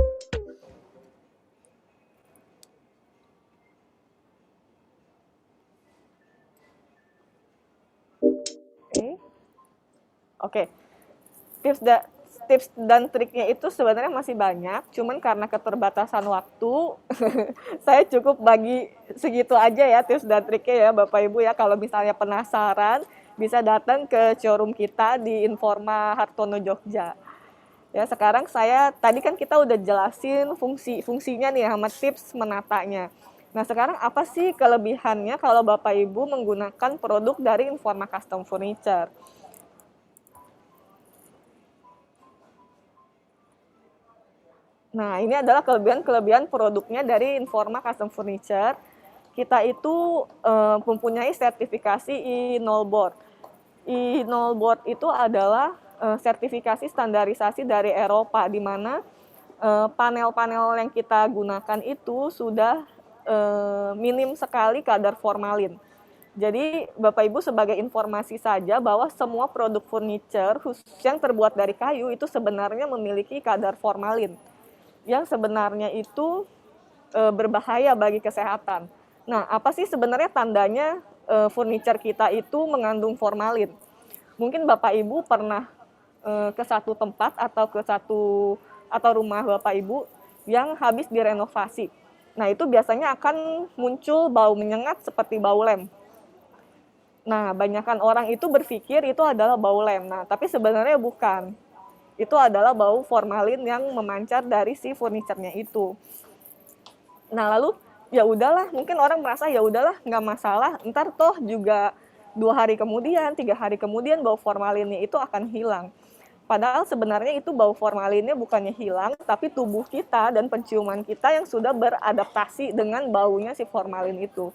Oke. Tips dan triknya itu sebenarnya masih banyak, cuman karena keterbatasan waktu, saya cukup bagi segitu aja ya tips dan triknya ya Bapak Ibu ya. Kalau misalnya penasaran, bisa datang ke showroom kita di Informa Hartono Jogja. Ya, sekarang tadi kan kita udah jelasin fungsinya nih sama tips menatanya. Nah, sekarang apa sih kelebihannya kalau Bapak Ibu menggunakan produk dari Informa Custom Furniture? Nah, ini adalah kelebihan produknya dari Informa Custom Furniture. Kita itu mempunyai sertifikasi E-Null Board. E-Null Board itu adalah sertifikasi standarisasi dari Eropa, di mana panel-panel yang kita gunakan itu sudah minim sekali kadar formalin. Jadi, Bapak Ibu sebagai informasi saja bahwa semua produk furniture khusus yang terbuat dari kayu itu sebenarnya memiliki kadar formalin yang sebenarnya itu berbahaya bagi kesehatan. Nah, apa sih sebenarnya tandanya furniture kita itu mengandung formalin? Mungkin Bapak Ibu pernah ke satu tempat atau rumah Bapak Ibu yang habis direnovasi. Nah, itu biasanya akan muncul bau menyengat seperti bau lem. Nah, banyakkan orang itu berpikir itu adalah bau lem. Nah, tapi sebenarnya bukan. Itu adalah bau formalin yang memancar dari si furniture-nya itu. Nah, lalu ya udahlah, mungkin orang merasa ya udahlah nggak masalah, ntar toh juga 2 hari kemudian, 3 hari kemudian bau formalinnya itu akan hilang. Padahal sebenarnya itu bau formalinnya bukannya hilang, tapi tubuh kita dan penciuman kita yang sudah beradaptasi dengan baunya si formalin itu.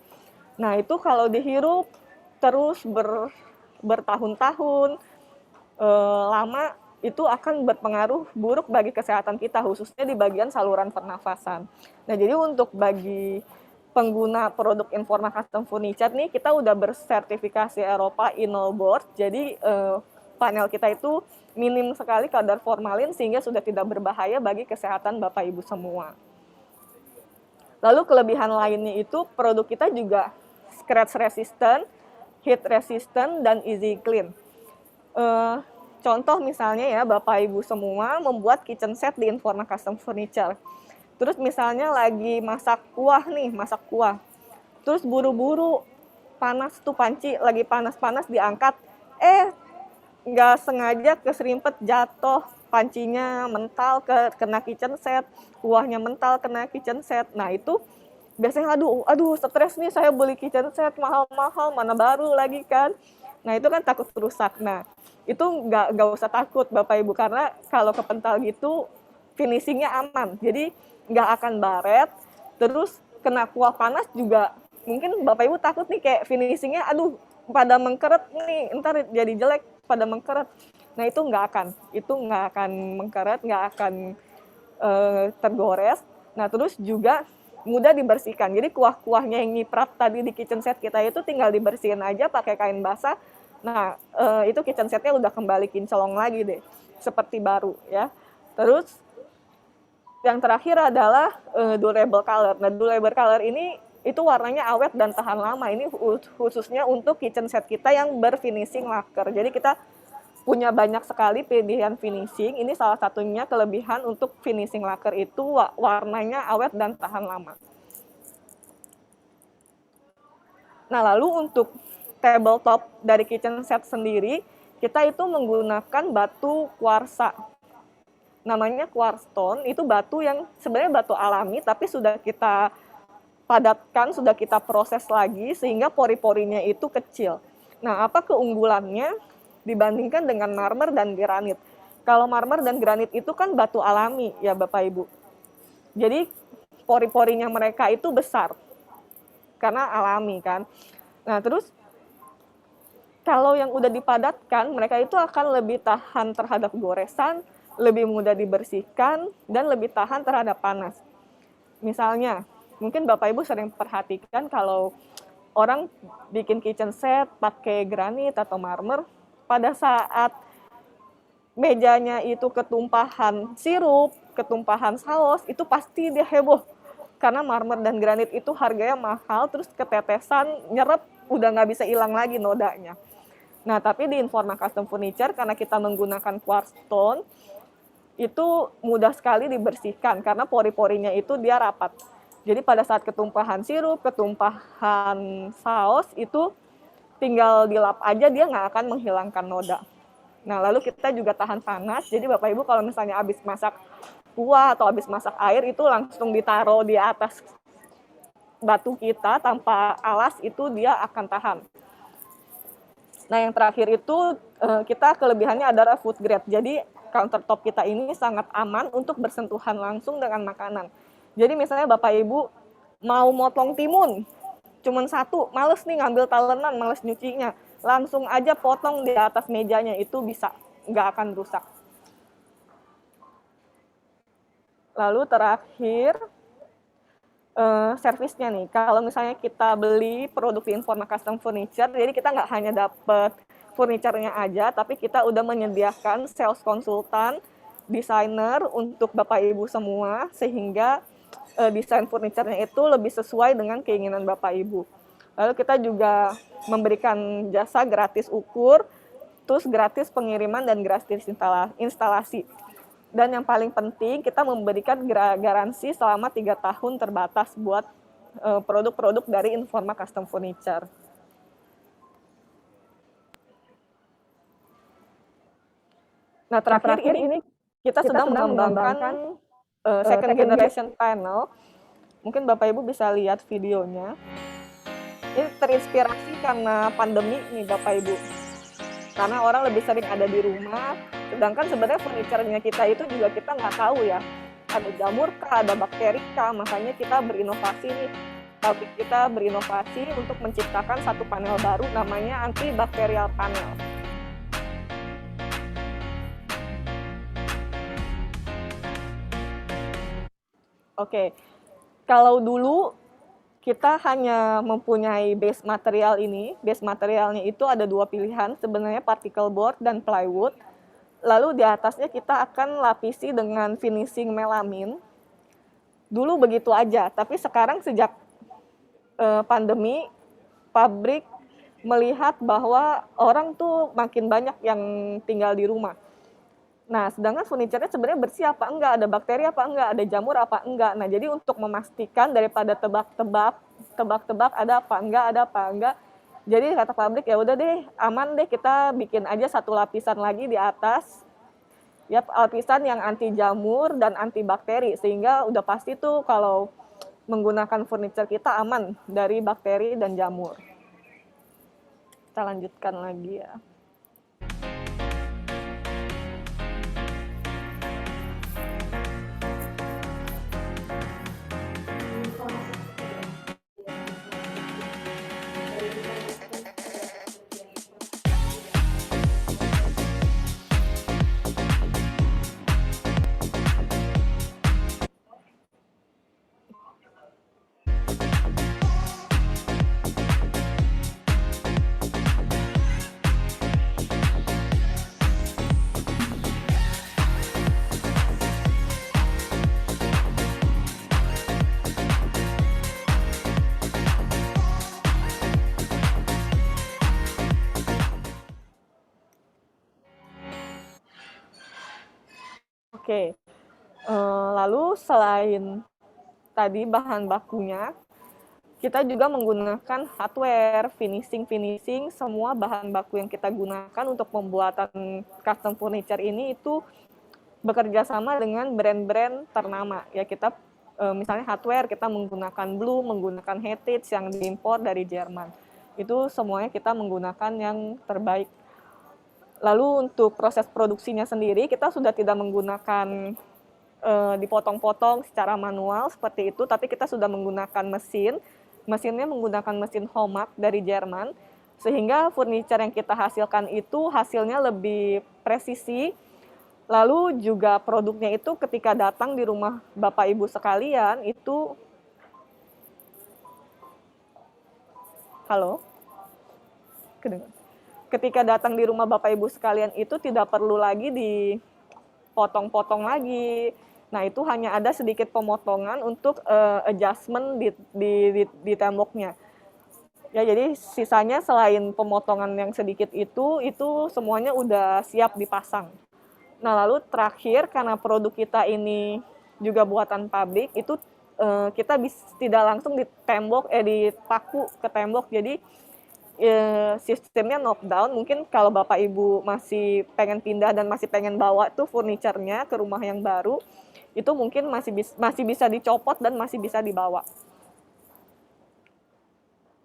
Nah, itu kalau dihirup terus bertahun-tahun lama, itu akan berpengaruh buruk bagi kesehatan kita, khususnya di bagian saluran pernafasan. Nah, jadi untuk bagi pengguna produk Informa Custom Furniture nih, kita udah bersertifikasi Eropa E-Null Board. Jadi panel kita itu minim sekali kadar formalin sehingga sudah tidak berbahaya bagi kesehatan Bapak Ibu semua. Lalu kelebihan lainnya itu produk kita juga scratch resistant, heat resistant, dan easy clean. Contoh misalnya ya, Bapak Ibu semua membuat kitchen set di Informa Custom Furniture. Terus misalnya lagi masak kuah nih, masak kuah. Terus buru-buru, panas tuh panci, lagi panas-panas diangkat. Nggak sengaja keserimpet jatuh, pancinya mental kena kitchen set, kuahnya mental kena kitchen set. Nah itu biasanya aduh stres nih, saya beli kitchen set mahal-mahal, mana baru lagi kan. Nah itu kan takut rusak. Nah itu nggak usah takut Bapak Ibu, karena kalau kepental gitu finishingnya aman, jadi nggak akan baret. Terus kena kuah panas juga mungkin Bapak Ibu takut nih kayak finishingnya aduh pada mengkeret nih, ntar jadi jelek pada mengkeret. Nah itu nggak akan mengkeret, nggak akan tergores. Nah terus juga mudah dibersihkan, jadi kuah-kuahnya yang nyiprat tadi di kitchen set kita itu tinggal dibersihin aja pakai kain basah. Nah, itu kitchen setnya udah kembali kinclong lagi deh, seperti baru ya. Terus yang terakhir adalah durable color. Nah, durable color ini itu warnanya awet dan tahan lama. Ini khususnya untuk kitchen set kita yang berfinishing lacquer. Jadi kita punya banyak sekali pilihan finishing. Ini salah satunya kelebihan untuk finishing lacquer itu warnanya awet dan tahan lama. Nah, lalu untuk tabletop dari kitchen set sendiri, kita itu menggunakan batu kuarsa. Namanya quartzstone, itu batu yang sebenarnya batu alami, tapi sudah kita padatkan, sudah kita proses lagi, sehingga pori-porinya itu kecil. Nah, apa keunggulannya dibandingkan dengan marmer dan granit? Kalau marmer dan granit itu kan batu alami, ya Bapak Ibu. Jadi, pori-porinya mereka itu besar, karena alami kan. Nah, terus kalau yang udah dipadatkan, mereka itu akan lebih tahan terhadap goresan, lebih mudah dibersihkan, dan lebih tahan terhadap panas. Misalnya, mungkin Bapak Ibu sering perhatikan kalau orang bikin kitchen set pakai granit atau marmer, pada saat mejanya itu ketumpahan sirup, ketumpahan saus, itu pasti dia heboh. Karena marmer dan granit itu harganya mahal, terus ketetesan, nyerep, udah nggak bisa hilang lagi nodanya. Nah, tapi di Informa Custom Furniture, karena kita menggunakan quartzstone, itu mudah sekali dibersihkan, karena pori-porinya itu dia rapat. Jadi pada saat ketumpahan sirup, ketumpahan saus, itu tinggal dilap aja, dia nggak akan menghilangkan noda. Nah, lalu kita juga tahan panas, jadi Bapak Ibu kalau misalnya habis masak kuah atau habis masak air, itu langsung ditaruh di atas batu kita tanpa alas, itu dia akan tahan. Nah, yang terakhir itu kita kelebihannya adalah food grade. Jadi countertop kita ini sangat aman untuk bersentuhan langsung dengan makanan. Jadi misalnya Bapak Ibu mau motong timun, cuman satu, males nih ngambil talenan, males nyucinya, langsung aja potong di atas mejanya, itu bisa, nggak akan rusak. Lalu terakhir, servisnya nih, kalau misalnya kita beli produk di Informa Custom Furniture, jadi kita nggak hanya dapat furniture-nya aja, tapi kita udah menyediakan sales konsultan, desainer untuk Bapak Ibu semua, sehingga desain furniture-nya itu lebih sesuai dengan keinginan Bapak Ibu. Lalu kita juga memberikan jasa gratis ukur, terus gratis pengiriman dan gratis instalasi. Dan yang paling penting, kita memberikan garansi selama 3 tahun terbatas buat produk-produk dari Informa Custom Furniture. Nah, terakhir ini kita sedang mengembangkan second generation panel. Mungkin Bapak Ibu bisa lihat videonya. Ini terinspirasi karena pandemi nih Bapak Ibu. Karena orang lebih sering ada di rumah, sedangkan sebenarnya furniture-nya kita itu juga kita nggak tahu ya. Ada jamur kah, ada bakteri kah, makanya kita berinovasi nih. Pabrik kita berinovasi untuk menciptakan satu panel baru namanya antibakterial panel. Oke, kalau dulu kita hanya mempunyai base material ini. Base materialnya itu ada dua pilihan, sebenarnya particle board dan plywood. Lalu di atasnya kita akan lapisi dengan finishing melamin. Dulu begitu aja, tapi sekarang sejak pandemi, pabrik melihat bahwa orang tuh makin banyak yang tinggal di rumah. Nah, sedangkan furniture-nya sebenarnya bersih apa enggak, ada bakteri apa enggak, ada jamur apa enggak. Nah, jadi untuk memastikan daripada tebak-tebak ada apa enggak, jadi kata pabrik ya udah deh, aman deh, kita bikin aja satu lapisan lagi di atas. Ya, lapisan yang anti jamur dan anti bakteri, sehingga udah pasti tuh kalau menggunakan furniture kita aman dari bakteri dan jamur. Kita lanjutkan lagi ya. Oke, lalu selain tadi bahan bakunya, kita juga menggunakan hardware, finishing, semua bahan baku yang kita gunakan untuk pembuatan custom furniture ini itu bekerja sama dengan brand-brand ternama. Ya, kita misalnya hardware kita menggunakan Blue, menggunakan Heritage yang diimpor dari Jerman. Itu semuanya kita menggunakan yang terbaik. Lalu untuk proses produksinya sendiri, kita sudah tidak menggunakan dipotong-potong secara manual seperti itu, tapi kita sudah menggunakan mesin. Mesinnya menggunakan mesin Homag dari Jerman, sehingga furniture yang kita hasilkan itu hasilnya lebih presisi. Lalu juga produknya itu ketika datang di rumah Bapak Ibu sekalian itu, halo? Kedengar? Ketika datang di rumah Bapak Ibu sekalian itu tidak perlu lagi dipotong-potong lagi. Nah, itu hanya ada sedikit pemotongan untuk adjustment di temboknya. Ya, jadi sisanya selain pemotongan yang sedikit itu semuanya udah siap dipasang. Nah, lalu terakhir karena produk kita ini juga buatan pabrik, itu kita tidak langsung dipaku ke tembok. Jadi sistemnya knockdown. Mungkin kalau Bapak Ibu masih pengen pindah dan masih pengen bawa tuh furniture-nya ke rumah yang baru, itu mungkin masih bisa dicopot dan masih bisa dibawa.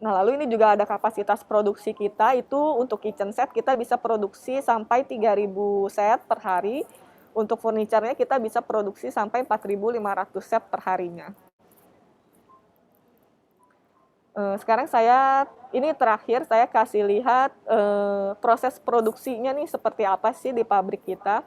Nah, lalu ini juga ada kapasitas produksi kita, itu untuk kitchen set kita bisa produksi sampai 3.000 set per hari. Untuk furniture-nya kita bisa produksi sampai 4.500 set per harinya. Sekarang ini terakhir saya kasih lihat proses produksinya nih seperti apa sih di pabrik kita.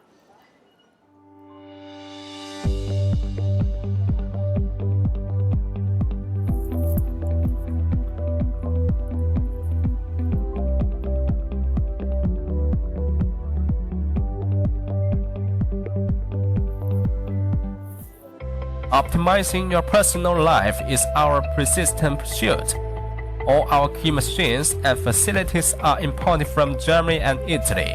Optimizing your personal life is our persistent pursuit. All our key machines and facilities are imported from Germany and Italy.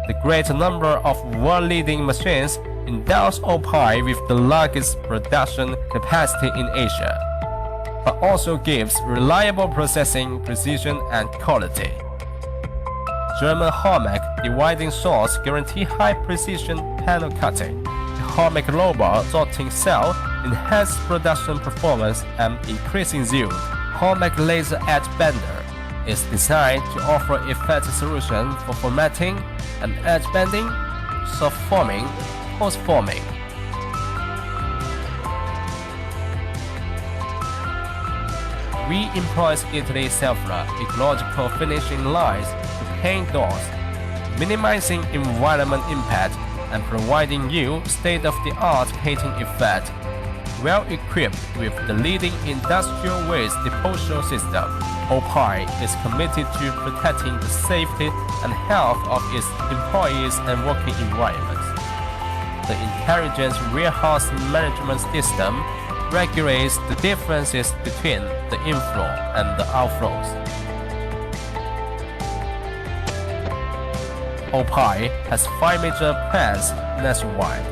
The great number of world-leading machines endows OPI with the largest production capacity in Asia, but also gives reliable processing, precision, and quality. German Homag dividing saws guarantee high-precision panel cutting. The Homag Global sorting cell enhances production performance and increasing yield. Homag Laser Edge Bender is designed to offer effective solution for formatting and edge bending, soft forming, post forming. We employ Italy Selfra ecological finishing lines to paint doors, minimizing environment impact and providing you state-of-the-art painting effect. well equipped with the leading industrial waste disposal system. OPI is committed to protecting the safety and health of its employees and working environments. The intelligent warehouse management system regulates the differences between the inflow and the outflows. OPI has 5 major plants nationwide,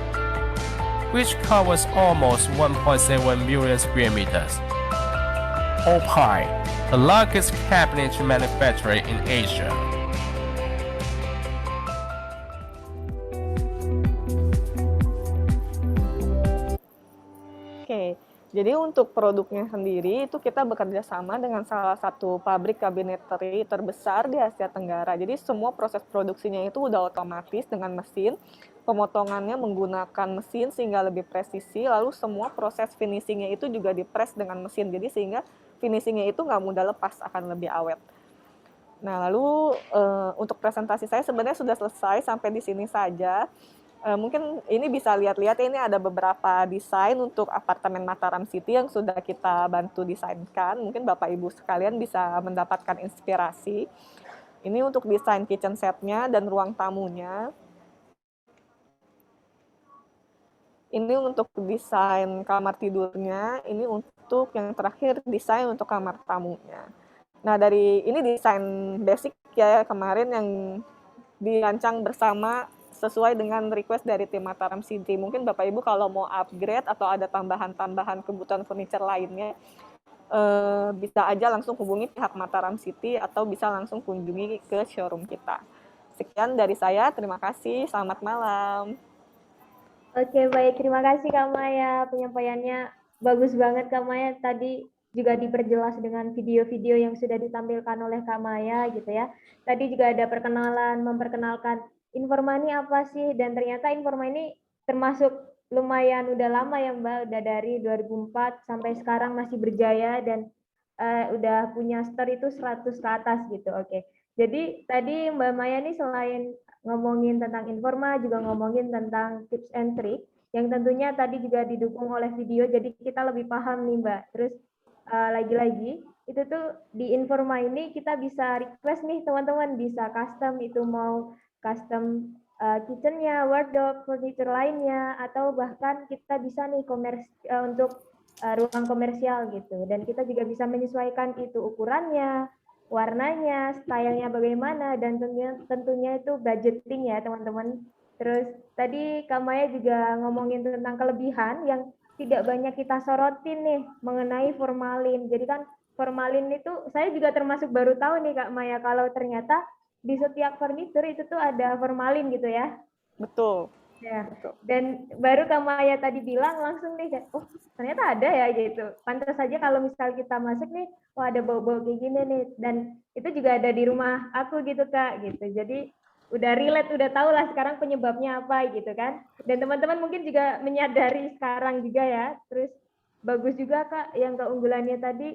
which covers almost 1.7 million square meters. OPI, the largest cabinet manufacturer in Asia. Oke, jadi untuk produknya sendiri itu kita bekerja sama dengan salah satu pabrik cabinetry terbesar di Asia Tenggara. Jadi semua proses produksinya itu udah otomatis dengan mesin, pemotongannya menggunakan mesin sehingga lebih presisi, lalu semua proses finishingnya itu juga dipres dengan mesin, jadi sehingga finishingnya itu nggak mudah lepas, akan lebih awet. Nah, lalu untuk presentasi saya sebenarnya sudah selesai sampai di sini saja. Mungkin ini bisa lihat-lihat, ini ada beberapa desain untuk apartemen Mataram City yang sudah kita bantu desainkan. Mungkin Bapak Ibu sekalian bisa mendapatkan inspirasi. Ini untuk desain kitchen setnya dan ruang tamunya. Ini untuk desain kamar tidurnya. Ini untuk yang terakhir desain untuk kamar tamunya. Nah, dari ini desain basic ya kemarin yang dirancang bersama sesuai dengan request dari tim Mataram City. Mungkin Bapak Ibu kalau mau upgrade atau ada tambahan-tambahan kebutuhan furniture lainnya, bisa aja langsung hubungi pihak Mataram City atau bisa langsung kunjungi ke showroom kita. Sekian dari saya, terima kasih, selamat malam. Oke, baik. Terima kasih Kak Maya. Penyampaiannya bagus banget Kak Maya. Tadi juga diperjelas dengan video-video yang sudah ditampilkan oleh Kak Maya gitu ya. Tadi juga ada perkenalan, memperkenalkan Informa ini apa sih, dan ternyata Informa ini termasuk lumayan udah lama ya Mbak, udah dari 2004 sampai sekarang masih berjaya dan udah punya store itu 100 ke atas gitu. Oke. Jadi tadi Mbak Maya ini selain ngomongin tentang Informa juga ngomongin tentang tips and trick yang tentunya tadi juga didukung oleh video, jadi kita lebih paham nih Mbak. Terus lagi-lagi itu tuh di Informa ini kita bisa request nih teman-teman, bisa custom, itu mau custom kitchennya, wardrobe, furniture lainnya, atau bahkan kita bisa nih untuk ruang komersial gitu. Dan kita juga bisa menyesuaikan itu ukurannya, warnanya, stylenya bagaimana, dan tentunya itu budgeting ya teman-teman. Terus tadi Kak Maya juga ngomongin tentang kelebihan yang tidak banyak kita sorotin nih mengenai formalin. Jadi kan formalin itu saya juga termasuk baru tahu nih Kak Maya kalau ternyata di setiap furniture itu tuh ada formalin gitu ya. Betul. Ya. Dan baru Kak Maya tadi bilang langsung nih, oh ternyata ada ya gitu. Pantas saja kalau misal kita masuk nih, oh ada bau-bau kayak gini nih. Dan itu juga ada di rumah aku gitu Kak gitu. Jadi udah relate, udah tahu lah sekarang penyebabnya apa gitu kan. Dan teman-teman mungkin juga menyadari sekarang juga ya. Terus bagus juga Kak yang keunggulannya tadi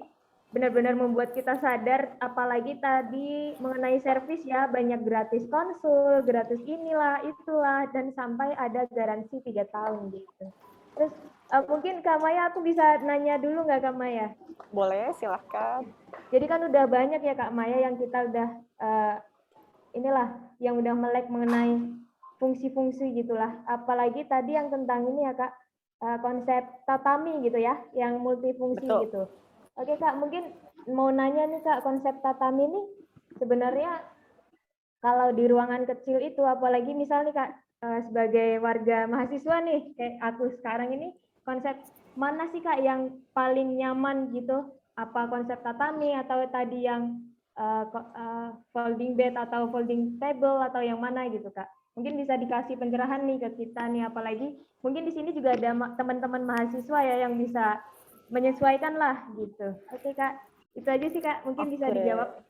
benar-benar membuat kita sadar, apalagi tadi mengenai servis ya, banyak gratis konsul, gratis inilah, itulah, dan sampai ada garansi 3 tahun gitu. Terus mungkin Kak Maya aku bisa nanya dulu nggak Kak Maya? Boleh, silahkan. Jadi kan udah banyak ya Kak Maya yang kita udah yang udah melek mengenai fungsi-fungsi gitulah. Apalagi tadi yang tentang ini ya Kak, konsep tatami gitu ya, yang multifungsi. Betul. Gitu. Oke Kak, mungkin mau nanya nih Kak, konsep tatami ini sebenarnya kalau di ruangan kecil itu, apalagi misalnya Kak sebagai warga mahasiswa nih, kayak aku sekarang ini, konsep mana sih Kak yang paling nyaman gitu? Apa konsep tatami atau tadi yang folding bed atau folding table atau yang mana gitu Kak? Mungkin bisa dikasih pencerahan nih ke kita nih, apalagi mungkin di sini juga ada teman-teman mahasiswa ya yang bisa menyesuaikan lah gitu. Oke Kak, itu aja sih Kak, mungkin bisa dijawab.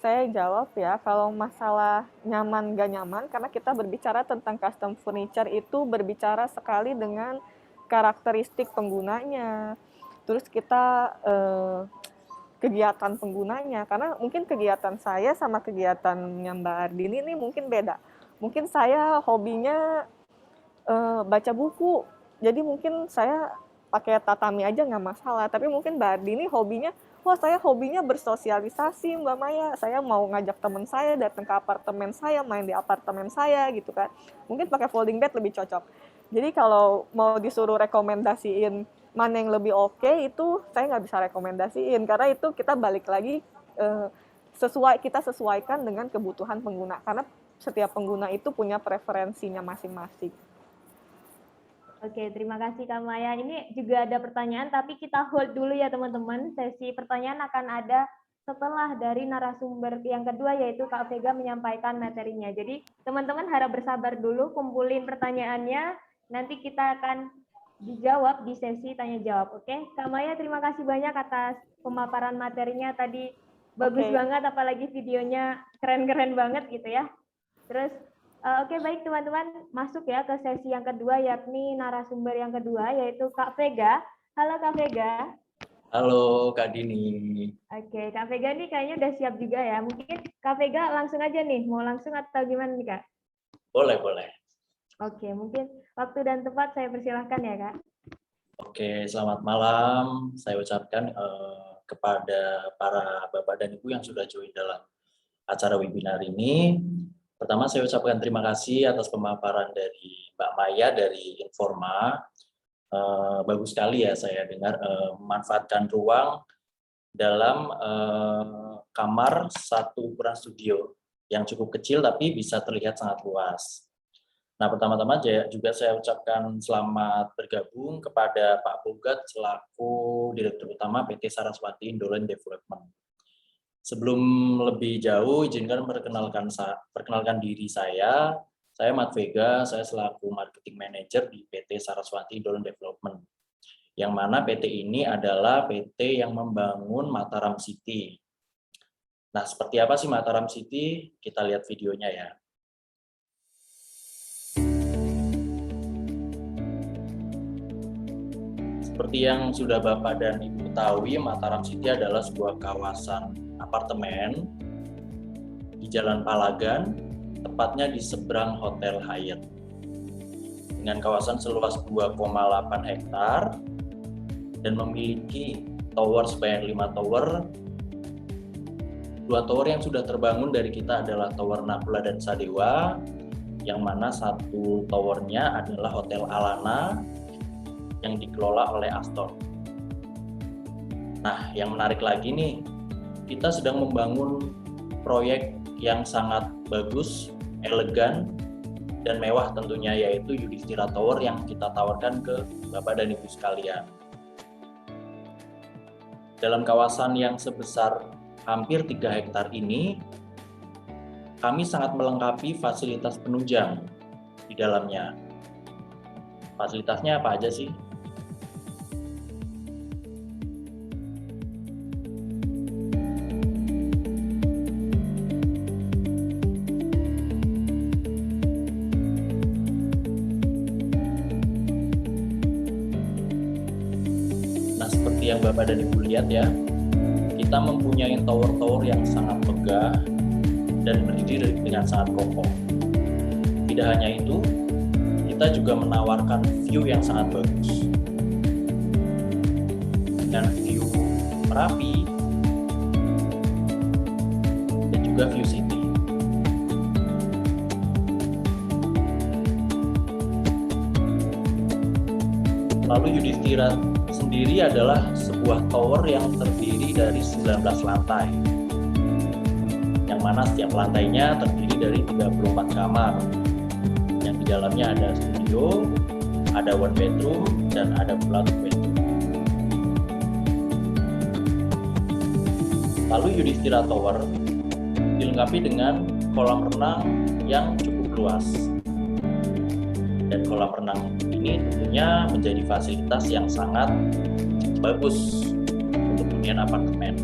Saya jawab ya, kalau masalah nyaman gak nyaman, karena kita berbicara tentang custom furniture itu berbicara sekali dengan karakteristik penggunanya, terus kita kegiatan penggunanya, karena mungkin kegiatan saya sama kegiatannya Mbak Ardini ini mungkin beda. Mungkin saya hobinya baca buku, jadi mungkin saya pakai tatami aja nggak masalah. Tapi mungkin Mbak Ardi ini hobinya, wah saya hobinya bersosialisasi Mbak Maya, saya mau ngajak teman saya datang ke apartemen saya, main di apartemen saya gitu kan. Mungkin pakai folding bed lebih cocok. Jadi kalau mau disuruh rekomendasiin mana yang lebih oke, itu saya nggak bisa rekomendasiin, karena itu kita balik lagi kita sesuaikan dengan kebutuhan pengguna, karena setiap pengguna itu punya preferensinya masing-masing. Oke, terima kasih Kak Maya. Ini juga ada pertanyaan, tapi kita hold dulu ya teman-teman. Sesi pertanyaan akan ada setelah dari narasumber yang kedua, yaitu Kak Vega menyampaikan materinya. Jadi teman-teman harap bersabar dulu, kumpulin pertanyaannya, nanti kita akan dijawab di sesi tanya jawab. Oke, Kak Maya terima kasih banyak atas pemaparan materinya tadi. Bagus banget, apalagi videonya keren-keren banget gitu ya. Terus oke, baik teman-teman, masuk ya ke sesi yang kedua, yakni narasumber yang kedua, yaitu Kak Vega. Halo Kak Vega. Halo Kak Dini. Oke, Kak Vega nih kayaknya udah siap juga ya. Mungkin Kak Vega langsung aja nih, mau langsung atau gimana nih Kak? Boleh. Oke, mungkin waktu dan tempat saya persilahkan ya Kak. Oke, selamat malam. Saya ucapkan kepada para Bapak dan Ibu yang sudah join dalam acara webinar ini. Pertama, saya ucapkan terima kasih atas pemaparan dari Mbak Maya dari Informa. Bagus sekali ya saya dengar memanfaatkan ruang dalam kamar satu ukuran studio yang cukup kecil tapi bisa terlihat sangat luas. Nah, pertama-tama juga saya ucapkan selamat bergabung kepada Pak Bogat selaku Direktur Utama PT Saraswati Indolent Development. Sebelum lebih jauh, izinkan perkenalkan diri saya. Saya Mat Vega, saya selaku Marketing Manager di PT Saraswati Indolent Development. Yang mana PT ini adalah PT yang membangun Mataram City. Nah, seperti apa sih Mataram City? Kita lihat videonya ya. Seperti yang sudah Bapak dan Ibu ketahui, Mataram City adalah sebuah kawasan apartemen di Jalan Palagan, tepatnya di seberang Hotel Hyatt. Dengan kawasan seluas 2,8 hektar dan memiliki tower sebanyak 5 tower. 2 tower yang sudah terbangun dari kita adalah Tower Nakula dan Sadewa, yang mana satu towernya adalah Hotel Alana yang dikelola oleh Astor. Nah, yang menarik lagi nih, kita sedang membangun proyek yang sangat bagus, elegan, dan mewah tentunya, yaitu Yudhistira Tower yang kita tawarkan ke Bapak dan Ibu sekalian. Dalam kawasan yang sebesar hampir 3 hektar ini, kami sangat melengkapi fasilitas penunjang di dalamnya. Fasilitasnya apa aja sih? Yang Bapak dan Ibu lihat ya, kita mempunyai tower-tower yang sangat megah dan berdiri dengan sangat kokoh. Tidak hanya itu, kita juga menawarkan view yang sangat bagus. Dan view Merapi dan juga view city. Lalu Yudhistira sendiri adalah sebuah tower yang terdiri dari 19 lantai, yang mana setiap lantainya terdiri dari 34 kamar, yang di dalamnya ada studio, ada 1 bedroom, dan ada pula 2 bedroom. Lalu Yudhistira Tower dilengkapi dengan kolam renang yang cukup luas, dan kolam renang ini tentunya menjadi fasilitas yang sangat bagus untuk hunian apartemen.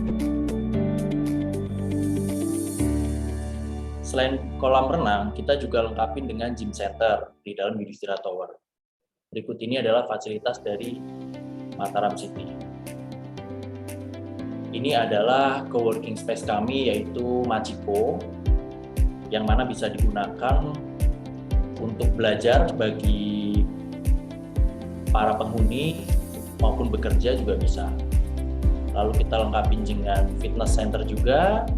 Selain kolam renang, kita juga lengkapi dengan gym center di dalam Yudhistira Tower. Berikut ini adalah fasilitas dari Mataram City. Ini adalah coworking space kami, yaitu Machiko, yang mana bisa digunakan untuk belajar bagi para penghuni maupun bekerja juga bisa. Lalu kita lengkapi dengan fitness center juga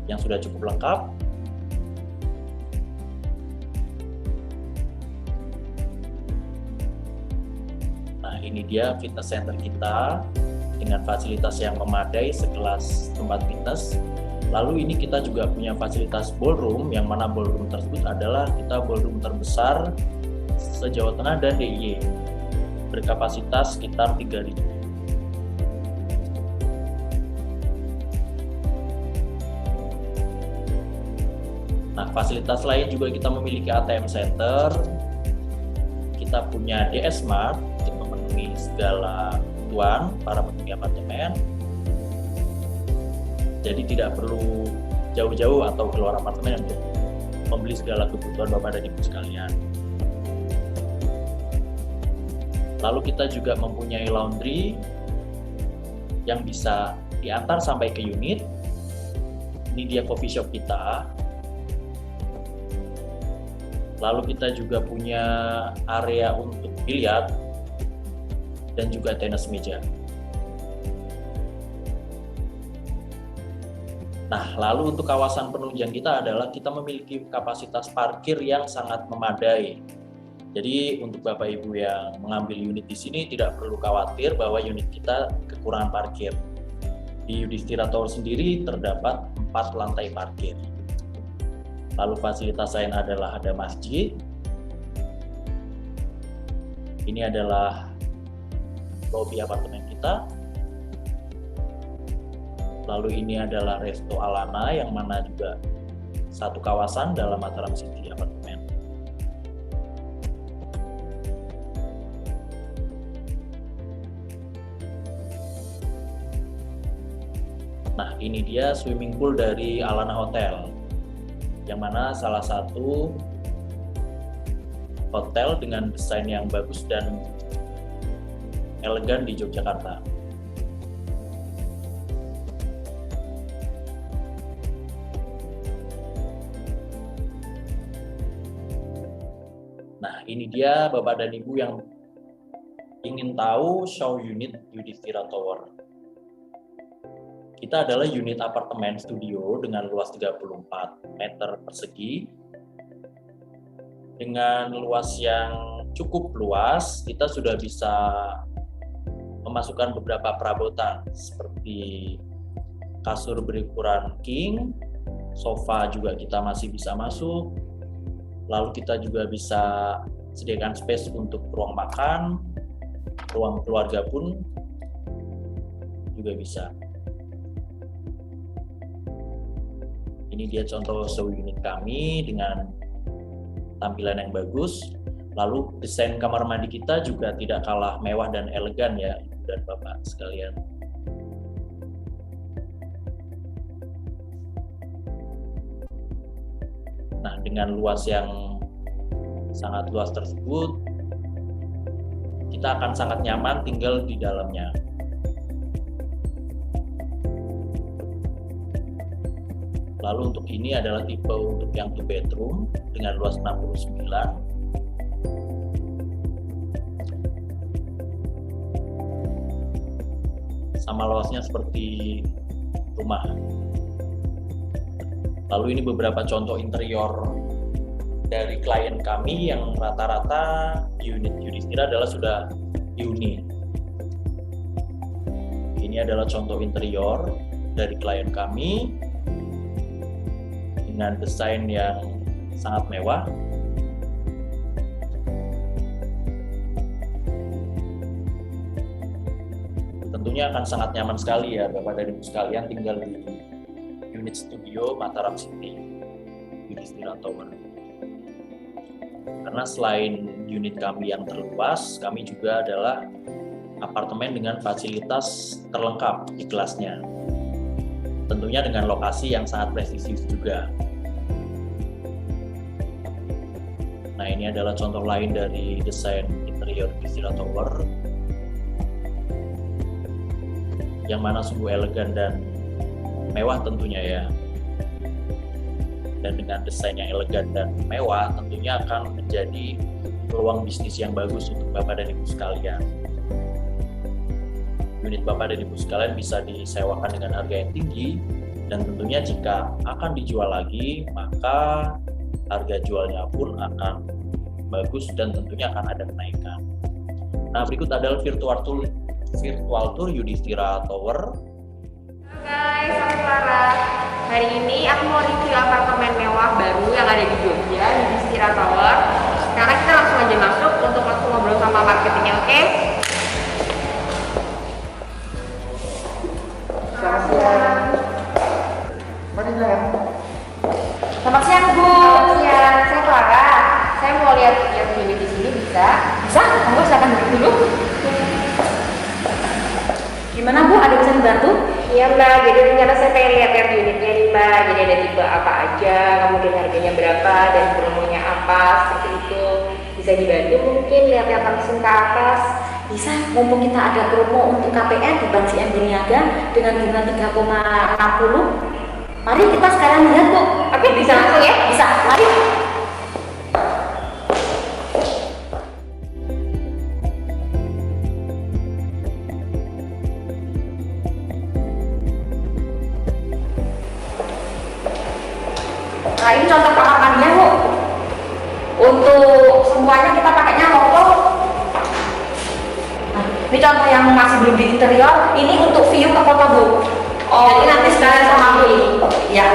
yang sudah cukup lengkap. Nah, ini dia fitness center kita dengan fasilitas yang memadai sekelas tempat fitness. Lalu ini kita juga punya fasilitas ballroom, yang mana ballroom tersebut adalah kita ballroom terbesar se-Jawa Tengah dan DIY, berkapasitas sekitar 3.000. Nah, fasilitas lain juga kita memiliki ATM Center, kita punya DS Mart untuk memenuhi segala kebutuhan para penghuni apartemen. Jadi tidak perlu jauh-jauh atau keluar apartemen untuk membeli segala kebutuhan Bapak dan Ibu sekalian. Lalu kita juga mempunyai laundry yang bisa diantar sampai ke unit. Ini dia coffee shop kita. Lalu kita juga punya area untuk biliar dan juga tenis meja. Nah, lalu untuk kawasan penunjang kita adalah kita memiliki kapasitas parkir yang sangat memadai. Jadi untuk Bapak Ibu yang mengambil unit di sini tidak perlu khawatir bahwa unit kita kekurangan parkir. Di Yudhistira Tower sendiri terdapat 4 lantai parkir. Lalu fasilitas lain adalah ada masjid. Ini adalah lobi apartemen kita. Lalu ini adalah Resto Alana yang mana juga satu kawasan dalam Mataram City apartemen. Nah, ini dia swimming pool dari Alana Hotel, yang mana salah satu hotel dengan desain yang bagus dan elegan di Yogyakarta. Nah, ini dia Bapak dan Ibu yang ingin tahu show unit Yudhistira Tower. Kita adalah unit apartemen studio dengan luas 34 meter persegi. Dengan luas yang cukup luas, kita sudah bisa memasukkan beberapa perabotan seperti kasur berukuran king, sofa juga kita masih bisa masuk. Lalu kita juga bisa sediakan space untuk ruang makan, ruang keluarga pun juga bisa. Ini dia contoh show unit kami dengan tampilan yang bagus. Lalu desain kamar mandi kita juga tidak kalah mewah dan elegan ya, Ibu dan Bapak sekalian. Nah, dengan luas yang sangat luas tersebut, kita akan sangat nyaman tinggal di dalamnya. Lalu untuk ini adalah tipe untuk yang 2 bedroom dengan luas 69. Sama luasnya seperti rumah. Lalu ini beberapa contoh interior dari klien kami yang rata-rata unit Yudhistira adalah sudah dihuni. Ini adalah contoh interior dari klien kami dengan desain yang sangat mewah. Tentunya akan sangat nyaman sekali ya Bapak dan Ibu sekalian tinggal di unit studio Mataram City Yudhistira Tower. Karena selain unit kami yang terluas, kami juga adalah apartemen dengan fasilitas terlengkap di kelasnya. Tentunya dengan lokasi yang sangat prestisius juga. Nah, ini adalah contoh lain dari desain interior Yudhistira Tower yang mana sungguh elegan dan mewah tentunya ya. Dan dengan desain yang elegan dan mewah tentunya akan menjadi peluang bisnis yang bagus untuk Bapak dan Ibu sekalian. unit Bapak dan Ibu sekalian bisa disewakan dengan harga yang tinggi, dan tentunya jika akan dijual lagi, maka harga jualnya pun akan bagus dan tentunya akan ada kenaikan. Nah, berikut adalah virtual tour Yudhistira Tower. Guys, saya Clara. Hari ini aku mau review apartemen mewah baru yang ada di Jogja, di Yudhistira Tower. Sekarang kita langsung aja masuk untuk langsung ngobrol sama marketingnya, oke? Selamat siang. Selamat siang, Bu. Selamat siang. Saya Clara. Saya mau lihat unit di sini, bisa? Bisa? Monggo silakan duduk dulu. Gimana, Bu? Ada bisa dibantu? Iya, Mbak. Jadi ternyata saya pengen lihat unitnya nih, Mbak. Jadi ada tipe apa aja, kemudian harganya berapa, dan promonya apa, seperti itu. Bisa dibantu mungkin lihat-lihat langsung ke atas. Bisa, mumpung kita ada promo untuk KPR di Bank CMB Niaga dengan bunga 3,60. Mari kita sekarang lihat, Bu. Oke, bisa langsung ya? Bisa, mari. Nah, ini contoh kamar mandinya, Bu. Untuk semuanya kita pakainya logo. Nah, ini contoh yang masih belum di interior. Ini untuk view ke foto, Bu. Oh, jadi nanti sekalian sama Bu ini. Ya.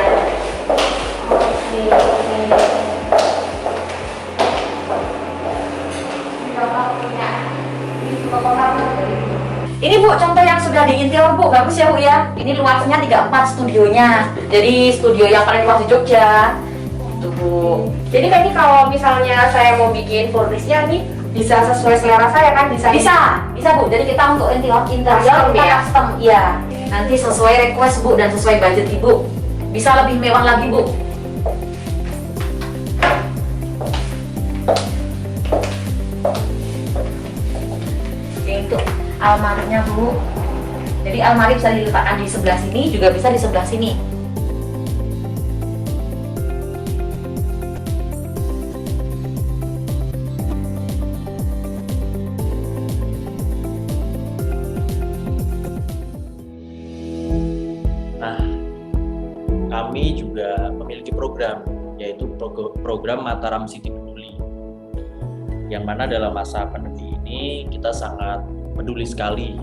Ini Bu, contoh yang sudah di interior, Bu. Bagus ya, Bu ya. Ini luasnya 34 studionya. Jadi studio yang paling luas di Jogja. Tuh, Bu. Jadi kan ini kalau misalnya saya mau bikin furnishnya nih bisa sesuai selera saya kan? Bisa, Bisa, Bu. Jadi kita untuk interior kita ya? custom, iya. Nanti sesuai request, Bu, dan sesuai budget Ibu. Bisa lebih mewah lagi, Bu. Untuk almarinya, Bu. Jadi almari bisa diletakkan di sebelah sini, juga bisa di sebelah sini. Nah, kami juga memiliki program, yaitu program Mataram City Peduli, yang mana dalam masa pandemi ini kita sangat peduli sekali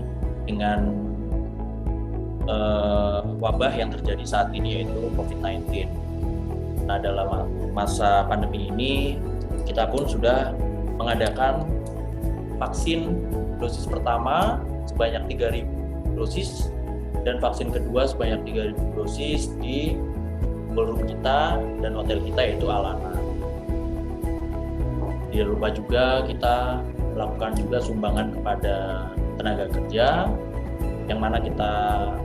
dengan wabah yang terjadi saat ini, yaitu COVID-19. Nah, dalam masa pandemi ini kita pun sudah mengadakan vaksin dosis pertama sebanyak 3.000 dosis dan vaksin kedua sebanyak 3.000 dosis di ballroom kita dan hotel kita, yaitu Alana. Tidak lupa juga kita melakukan juga sumbangan kepada tenaga kerja yang mana kita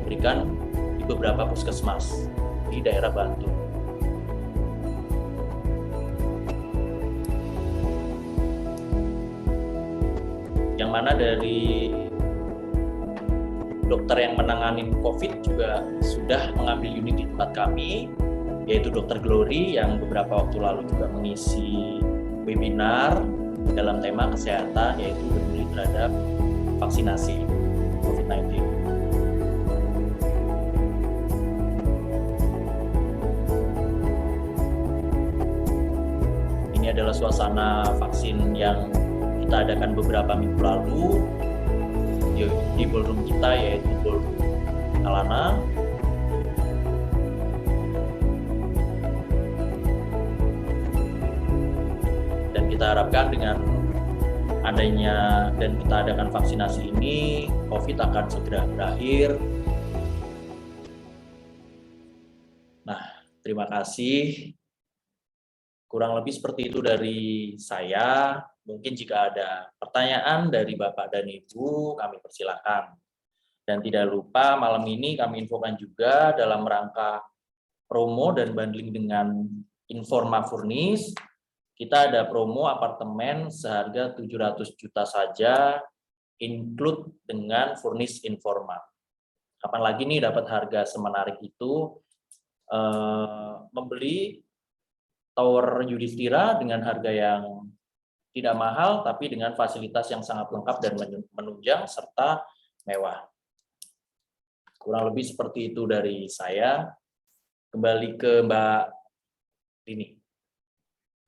berikan di beberapa puskesmas di daerah Bantul. Yang mana dari dokter yang menangani COVID juga sudah mengambil unit di tempat kami, yaitu Dr. Glory yang beberapa waktu lalu juga mengisi webinar dalam tema kesehatan, yaitu peduli terhadap vaksinasi COVID-19. Ini adalah suasana vaksin yang kita adakan beberapa minggu lalu di ballroom kita, yaitu ballroom Alana. Dan kita harapkan dengan adanya dan kita adakan vaksinasi ini, COVID akan segera berakhir. Nah, terima kasih. Kurang lebih seperti itu dari saya. Mungkin jika ada pertanyaan dari Bapak dan Ibu, kami persilakan. Dan tidak lupa malam ini kami infokan juga dalam rangka promo dan bundling dengan Informa Furnish, kita ada promo apartemen seharga 700 juta saja, include dengan Furnish Informa. Kapan lagi nih dapat harga semenarik itu? Membeli Tower Yudhistira dengan harga yang tidak mahal, tapi dengan fasilitas yang sangat lengkap dan menunjang serta mewah. Kurang lebih seperti itu dari saya. Kembali ke Mbak Dini.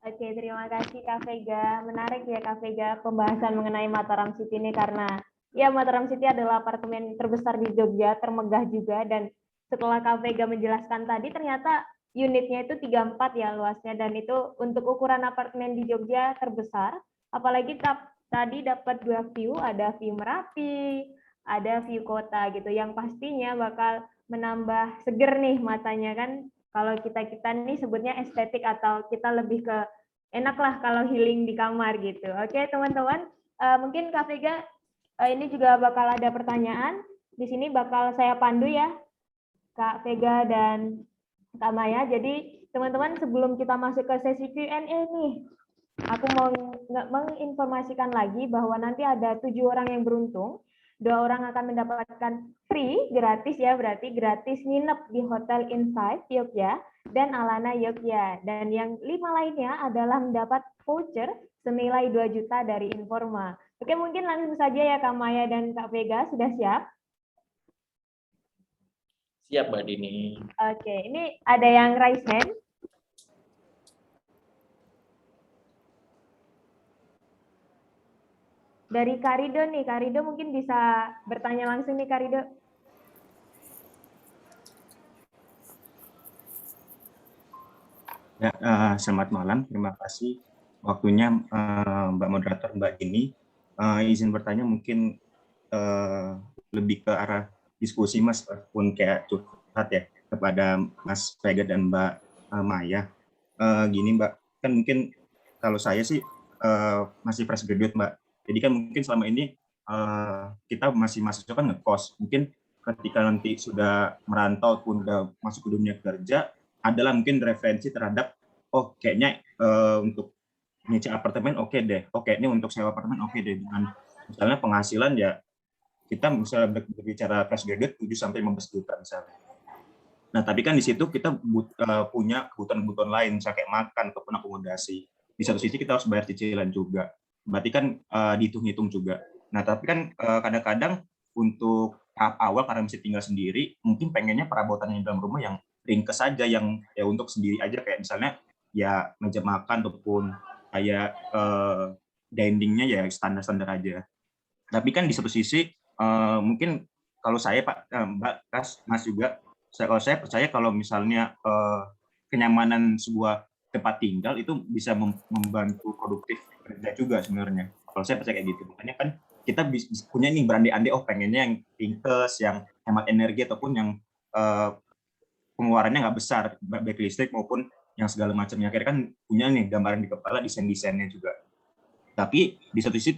Oke, terima kasih Kak Vega. Menarik ya Kak Vega pembahasan mengenai Mataram City ini karena ya Mataram City adalah apartemen terbesar di Jogja, termegah juga, dan setelah Kak Vega menjelaskan tadi ternyata unitnya itu 34 ya luasnya, dan itu untuk ukuran apartemen di Jogja terbesar. Apalagi tadi dapat 2 view, ada view Merapi, ada view kota gitu, yang pastinya bakal menambah seger nih matanya kan. Kalau kita nih sebutnya estetik, atau kita lebih ke enak lah kalau healing di kamar gitu. Oke teman-teman, mungkin Kak Vega ini juga bakal ada pertanyaan. Di sini bakal saya pandu ya, Kak Vega dan Kak Maya. Jadi teman-teman, sebelum kita masuk ke sesi Q&A nih, aku mau menginformasikan lagi bahwa nanti ada 7 orang yang beruntung. 2 orang akan mendapatkan free, gratis ya, berarti gratis nginep di Hotel Insight Yogyakarta dan Alana Yogyakarta. Dan yang 5 lainnya adalah mendapat voucher senilai 2 juta dari Informa. Oke, mungkin langsung saja ya Kak Maya dan Kak Vega, sudah siap? Siap Mbak Dini. Oke, ini ada yang raise hand. Dari Karido nih, Karido mungkin bisa bertanya langsung nih Karido. Ya, selamat malam. Terima kasih waktunya Mbak Moderator, Mbak Dini. Izin bertanya mungkin lebih ke arah diskusi Mas, pun kayak curhat ya kepada Mas Vega dan Mbak Maya. Gini Mbak, kan mungkin kalau saya sih masih fresh graduate Mbak. Jadi kan mungkin selama ini kita masih mahasiswa kan ngekos. Mungkin ketika nanti sudah merantau pun udah masuk ke dunia kerja, adalah mungkin referensi terhadap kayaknya untuk nyicil apartemen oke deh, kayaknya untuk sewa apartemen oke deh, dengan misalnya penghasilan ya kita misalnya berbicara fresh graduate 7 sampai 15 juta misalnya. Nah, tapi kan di situ kita punya kebutuhan-kebutuhan lain, misalnya kayak makan ataupun akomodasi. Di satu sisi kita harus bayar cicilan juga. Berarti kan dihitung-hitung juga. Nah, tapi kan kadang-kadang untuk tahap awal karena masih tinggal sendiri, mungkin pengennya perabotan yang dalam rumah yang ringkes saja, yang ya untuk sendiri aja, kayak misalnya ya meja makan ataupun kayak diningnya ya standar-standar aja. Tapi kan di satu sisi mungkin kalau saya Pak, Mbak, Mas juga, kalau saya percaya kalau misalnya kenyamanan sebuah tempat tinggal itu bisa membantu produktif kerja juga sebenarnya. Kalau saya percaya kayak gitu. Makanya kan kita punya nih berandai-andai, pengennya yang ringkes, yang hemat energi, ataupun yang pengeluarannya nggak besar, baik listrik maupun yang segala macamnya. Akhirnya kan punya nih gambaran di kepala, desain-desainnya juga. Tapi di satu sisi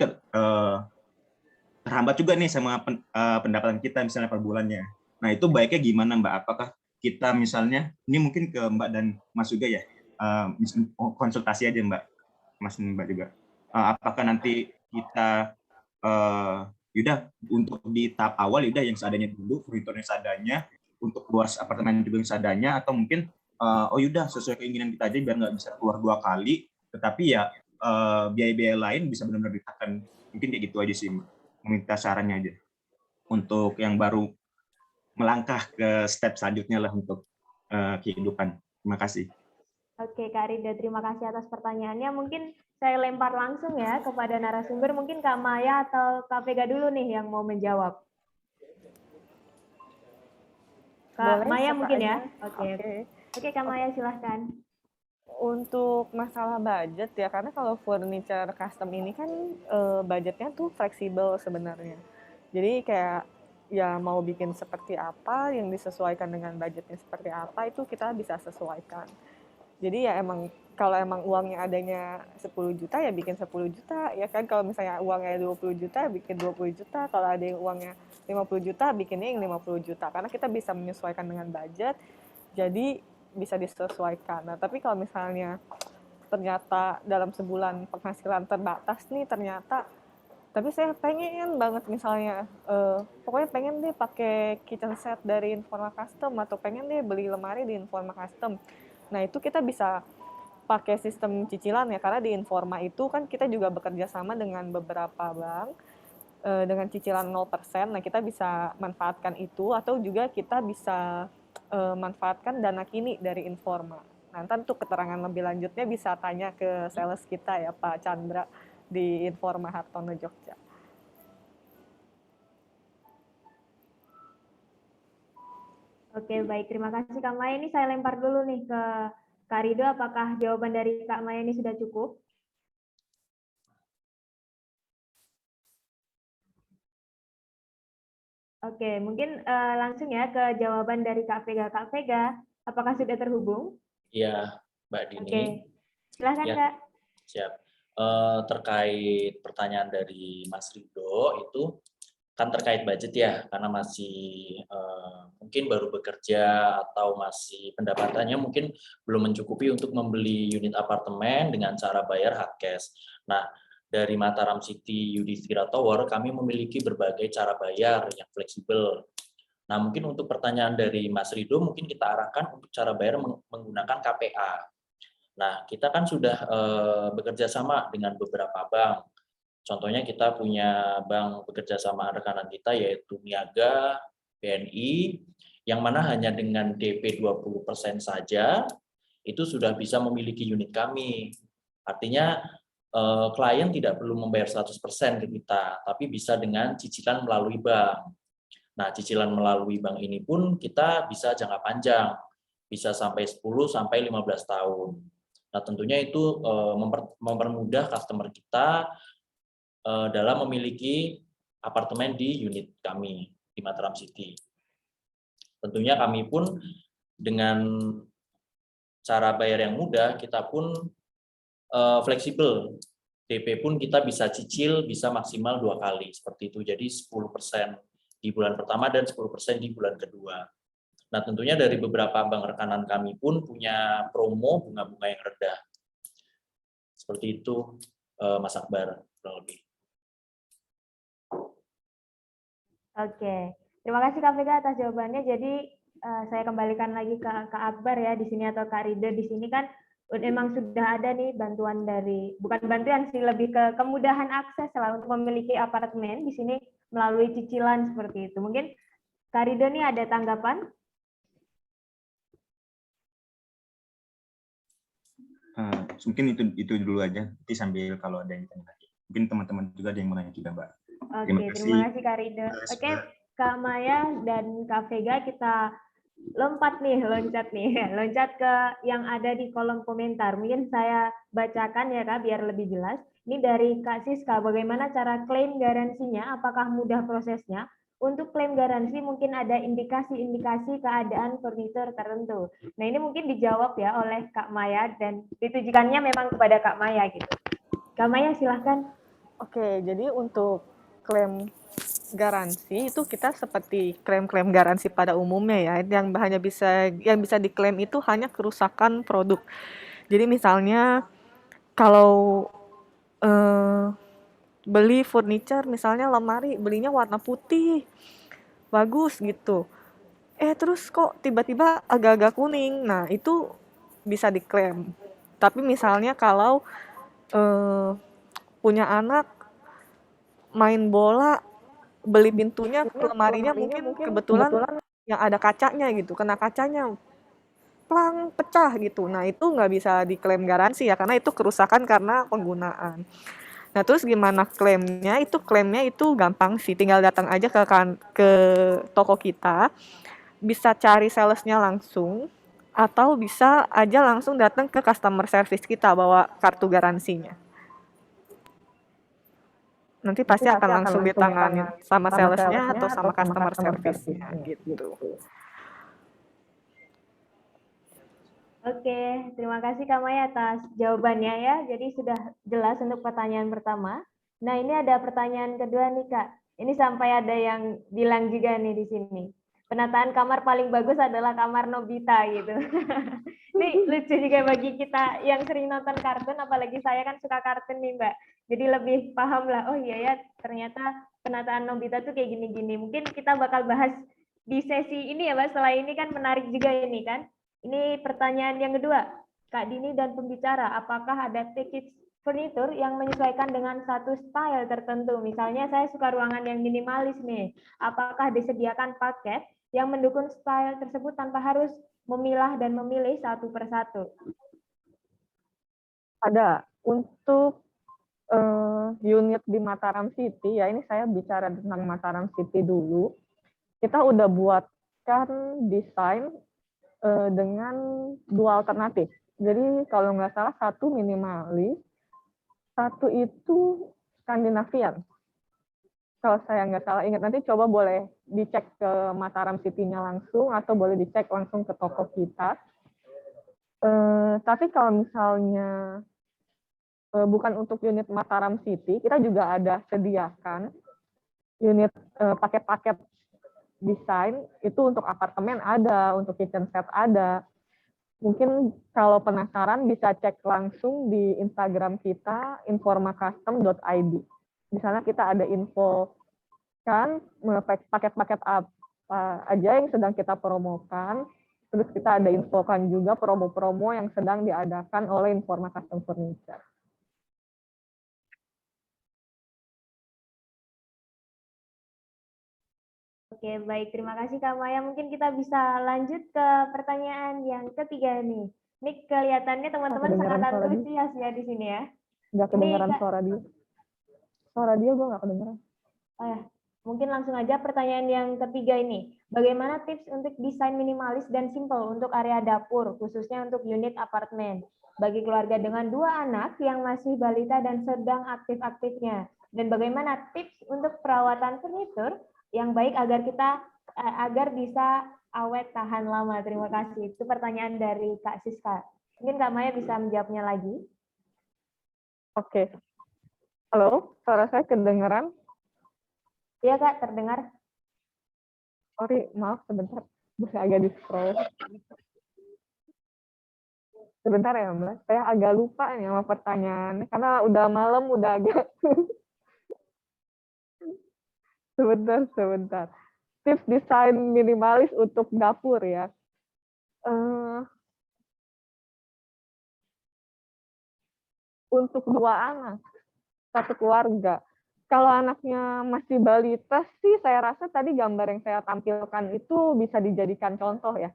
terhambat juga nih sama pendapatan kita misalnya per bulannya. Nah, itu baiknya gimana Mbak? Apakah kita misalnya, ini mungkin ke Mbak dan Mas juga ya, konsultasi aja Mbak, Mas dan Mbak juga. Apakah nanti kita yaudah untuk di tahap awal yaudah yang seadanya dulu, furniturnya seadanya, untuk luas apartemen juga yang seadanya, atau mungkin yaudah sesuai keinginan kita aja biar nggak bisa keluar 2 kali, tetapi ya biaya-biaya lain bisa benar-benar ditekan. Mungkin kayak gitu aja sih, meminta sarannya aja untuk yang baru melangkah ke step selanjutnya lah untuk kehidupan. Terima kasih. Oke Kak Rida, terima kasih atas pertanyaannya. Mungkin saya lempar langsung ya kepada narasumber. Mungkin Kak Maya atau Kak Vega dulu nih yang mau menjawab. Kak Maya mungkin ya. Oke Kak Maya silahkan. Untuk masalah budget ya, karena kalau furniture custom ini kan budgetnya tuh fleksibel sebenarnya. Jadi kayak ya mau bikin seperti apa, yang disesuaikan dengan budgetnya seperti apa, itu kita bisa sesuaikan. Jadi ya emang kalau emang uangnya adanya 10 juta ya bikin 10 juta ya kan. Kalau misalnya uangnya 20 juta bikin 20 juta. Kalau ada yang uangnya 50 juta bikinnya yang 50 juta. Karena kita bisa menyesuaikan dengan budget. Jadi bisa disesuaikan. Nah, tapi kalau misalnya ternyata dalam sebulan penghasilan terbatas nih ternyata, tapi saya pengen banget misalnya pokoknya pengen deh pakai kitchen set dari Informa Custom, atau pengen deh beli lemari di Informa Custom. Nah, itu kita bisa pakai sistem cicilan ya, karena di Informa itu kan kita juga bekerja sama dengan beberapa bank dengan cicilan 0%. Nah, kita bisa manfaatkan itu, atau juga kita bisa manfaatkan dana kini dari Informa. Nah, nanti untuk keterangan lebih lanjutnya bisa tanya ke sales kita ya, Pak Chandra di Informa Hartono Jogja. Oke, baik. Terima kasih Kak Maya. Ini saya lempar dulu nih ke Kak Rido. Apakah jawaban dari Kak Maya ini sudah cukup? Oke, mungkin langsung ya ke jawaban dari Kak Vega. Kak Vega, apakah sudah terhubung? Iya, Mbak Dini. Oke, silahkan Ya, Kak. siap. Terkait pertanyaan dari Mas Rido itu kan terkait budget ya, karena masih mungkin baru bekerja atau masih pendapatannya mungkin belum mencukupi untuk membeli unit apartemen dengan cara bayar hard cash. Nah, dari Mataram City Yudhistira Tower kami memiliki berbagai cara bayar yang fleksibel. Nah, mungkin untuk pertanyaan dari Mas Rido mungkin kita arahkan untuk cara bayar menggunakan KPA. Nah, kita kan sudah bekerja sama dengan beberapa bank. Contohnya kita punya bank bekerja sama rekanan kita yaitu Niaga, BNI, yang mana hanya dengan DP 20% saja itu sudah bisa memiliki unit kami. Artinya klien tidak perlu membayar 100% ke kita, tapi bisa dengan cicilan melalui bank. Nah, cicilan melalui bank ini pun kita bisa jangka panjang, bisa sampai 10 sampai 15 tahun. Nah, tentunya itu mempermudah customer kita dalam memiliki apartemen di unit kami di Mataram City. Tentunya kami pun dengan cara bayar yang mudah, kita pun fleksibel. DP pun kita bisa cicil, bisa maksimal 2 kali, seperti itu. Jadi 10% di bulan pertama dan 10% di bulan kedua. Nah, tentunya dari beberapa bank rekanan kami pun punya promo bunga-bunga yang rendah. Seperti itu, Mas Akbar, kurang lebih. Oke, terima kasih Kak Vega atas jawabannya. Jadi saya kembalikan lagi ke Kak Akbar ya di sini, atau Kak Rido di sini kan memang sudah ada nih bantuan dari, bukan bantuan sih, lebih ke kemudahan akses lah untuk memiliki apartemen di sini melalui cicilan seperti itu. Mungkin Kak Rido nih ada tanggapan? Mungkin itu dulu aja. Nanti sambil kalau ada yang tanya lagi. Mungkin teman-teman juga ada yang mau nanya juga, Mbak. Oke, terima kasih Kak Rido. Oke, Kak Maya dan Kak Vega, kita loncat ke yang ada di kolom komentar. Mungkin saya bacakan ya Kak, biar lebih jelas. Ini dari Kak Siska, bagaimana cara klaim garansinya, apakah mudah prosesnya? Untuk klaim garansi mungkin ada indikasi-indikasi keadaan furnitur tertentu. Nah, ini mungkin dijawab ya oleh Kak Maya, dan ditujukannya memang kepada Kak Maya gitu. Kak Maya silahkan. Oke, jadi untuk klaim garansi itu kita seperti klaim-klaim garansi pada umumnya ya, yang bisa diklaim itu hanya kerusakan produk. Jadi misalnya kalau beli furniture, misalnya lemari belinya warna putih, bagus gitu. Terus kok tiba-tiba agak-agak kuning. Nah, itu bisa diklaim. Tapi misalnya kalau punya anak main bola, beli pintunya, lemarinya mungkin kebetulan yang ada kacanya gitu, kena kacanya, plang, pecah gitu. Nah, itu nggak bisa diklaim garansi ya, karena itu kerusakan karena penggunaan. Nah, terus gimana klaimnya? Klaimnya itu gampang sih, tinggal datang aja ke toko kita, bisa cari salesnya langsung, atau bisa aja langsung datang ke customer service kita bawa kartu garansinya. Nanti pasti akan langsung ditangani sama salesnya atau sama customer service-nya gitu. Oke, terima kasih Kak Maya atas jawabannya ya. Jadi sudah jelas untuk pertanyaan pertama. Nah, ini ada pertanyaan kedua nih Kak. Ini sampai ada yang bilang juga nih di sini. Penataan kamar paling bagus adalah kamar Nobita gitu. Ini lucu juga bagi kita yang sering nonton kartun, apalagi saya kan suka kartun nih Mbak. Jadi lebih paham lah, oh iya ya ternyata penataan Nobita tuh kayak gini-gini. Mungkin kita bakal bahas di sesi ini ya Mbak, setelah ini kan menarik juga ini kan. Ini pertanyaan yang kedua, Kak Dini dan pembicara, apakah ada tips furnitur yang menyesuaikan dengan satu style tertentu. Misalnya saya suka ruangan yang minimalis nih. Apakah disediakan paket yang mendukung style tersebut tanpa harus memilah dan memilih satu persatu? Ada. Untuk unit di Mataram City, ya ini saya bicara tentang Mataram City dulu. Kita udah buatkan desain dengan dua alternatif. Jadi kalau nggak salah satu minimalis, satu itu Skandinavian. Kalau saya nggak salah ingat, nanti coba boleh dicek ke Mataram City-nya langsung atau boleh dicek langsung ke toko kita. Tapi kalau misalnya bukan untuk unit Mataram City, kita juga ada sediakan unit paket-paket desain itu untuk apartemen ada, untuk kitchen set ada. Mungkin kalau penasaran bisa cek langsung di Instagram kita informacustom.id. Di sana kita ada info kan paket-paket apa aja yang sedang kita promokan. Terus kita ada infokan juga promo-promo yang sedang diadakan oleh Informa Custom Furniture. Oke, baik. Terima kasih Kak Maya. Mungkin kita bisa lanjut ke pertanyaan yang ketiga nih. Ini kelihatannya teman-teman sangat antusias ya di sini ya. Nggak kedengeran suara dia. Suara dia gue nggak kedengeran. Oh ya, mungkin langsung aja pertanyaan yang ketiga ini. Bagaimana tips untuk desain minimalis dan simple untuk area dapur, khususnya untuk unit apartemen, bagi keluarga dengan 2 anak yang masih balita dan sedang aktif-aktifnya? Dan bagaimana tips untuk perawatan furnitur yang baik agar bisa awet tahan lama? Terima kasih. Itu pertanyaan dari Kak Siska. Mungkin Kak Maya bisa menjawabnya lagi. Oke. Halo, suara saya kedengeran? Iya Kak, terdengar. Sorry, maaf sebentar. Bisa agak di-scroll. Sebentar ya Mbak, saya agak lupa nih sama pertanyaannya. Karena udah malam, udah agak... Sebentar. Tips desain minimalis untuk dapur ya. Untuk 2 anak, 1 keluarga. Kalau anaknya masih balita sih, saya rasa tadi gambar yang saya tampilkan itu bisa dijadikan contoh ya.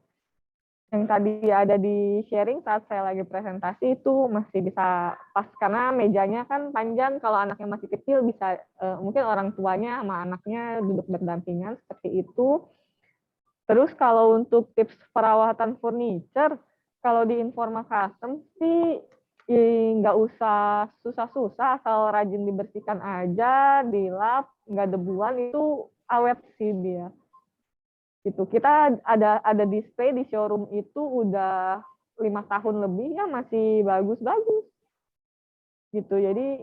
Yang tadi ada di sharing saat saya lagi presentasi itu masih bisa pas, karena mejanya kan panjang. Kalau anaknya masih kecil bisa mungkin orang tuanya sama anaknya duduk berdampingan seperti itu. Terus kalau untuk tips perawatan furniture, kalau di Informa Custom sih nggak usah susah-susah, asal rajin dibersihkan aja, dilap, nggak debuan, itu awet sih dia. Gitu. Kita ada display di showroom itu udah 5 tahun lebih ya, masih bagus-bagus. Gitu. Jadi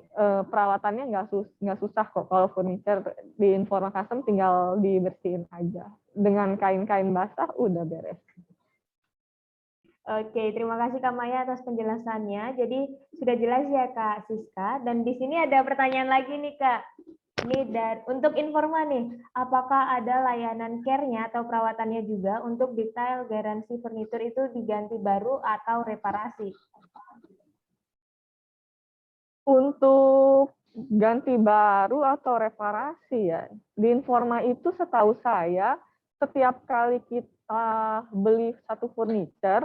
perawatannya nggak susah kok. Kalau furniture di Informa Custom tinggal dibersihin aja. Dengan kain-kain basah udah beres. Oke, terima kasih Kak Maya atas penjelasannya. Jadi sudah jelas ya Kak Siska. Dan di sini ada pertanyaan lagi nih Kak. Ini untuk Informa nih, apakah ada layanan care-nya atau perawatannya juga untuk detail garansi furnitur itu diganti baru atau reparasi? Untuk ganti baru atau reparasi ya, di Informa itu setahu saya setiap kali kita beli satu furniture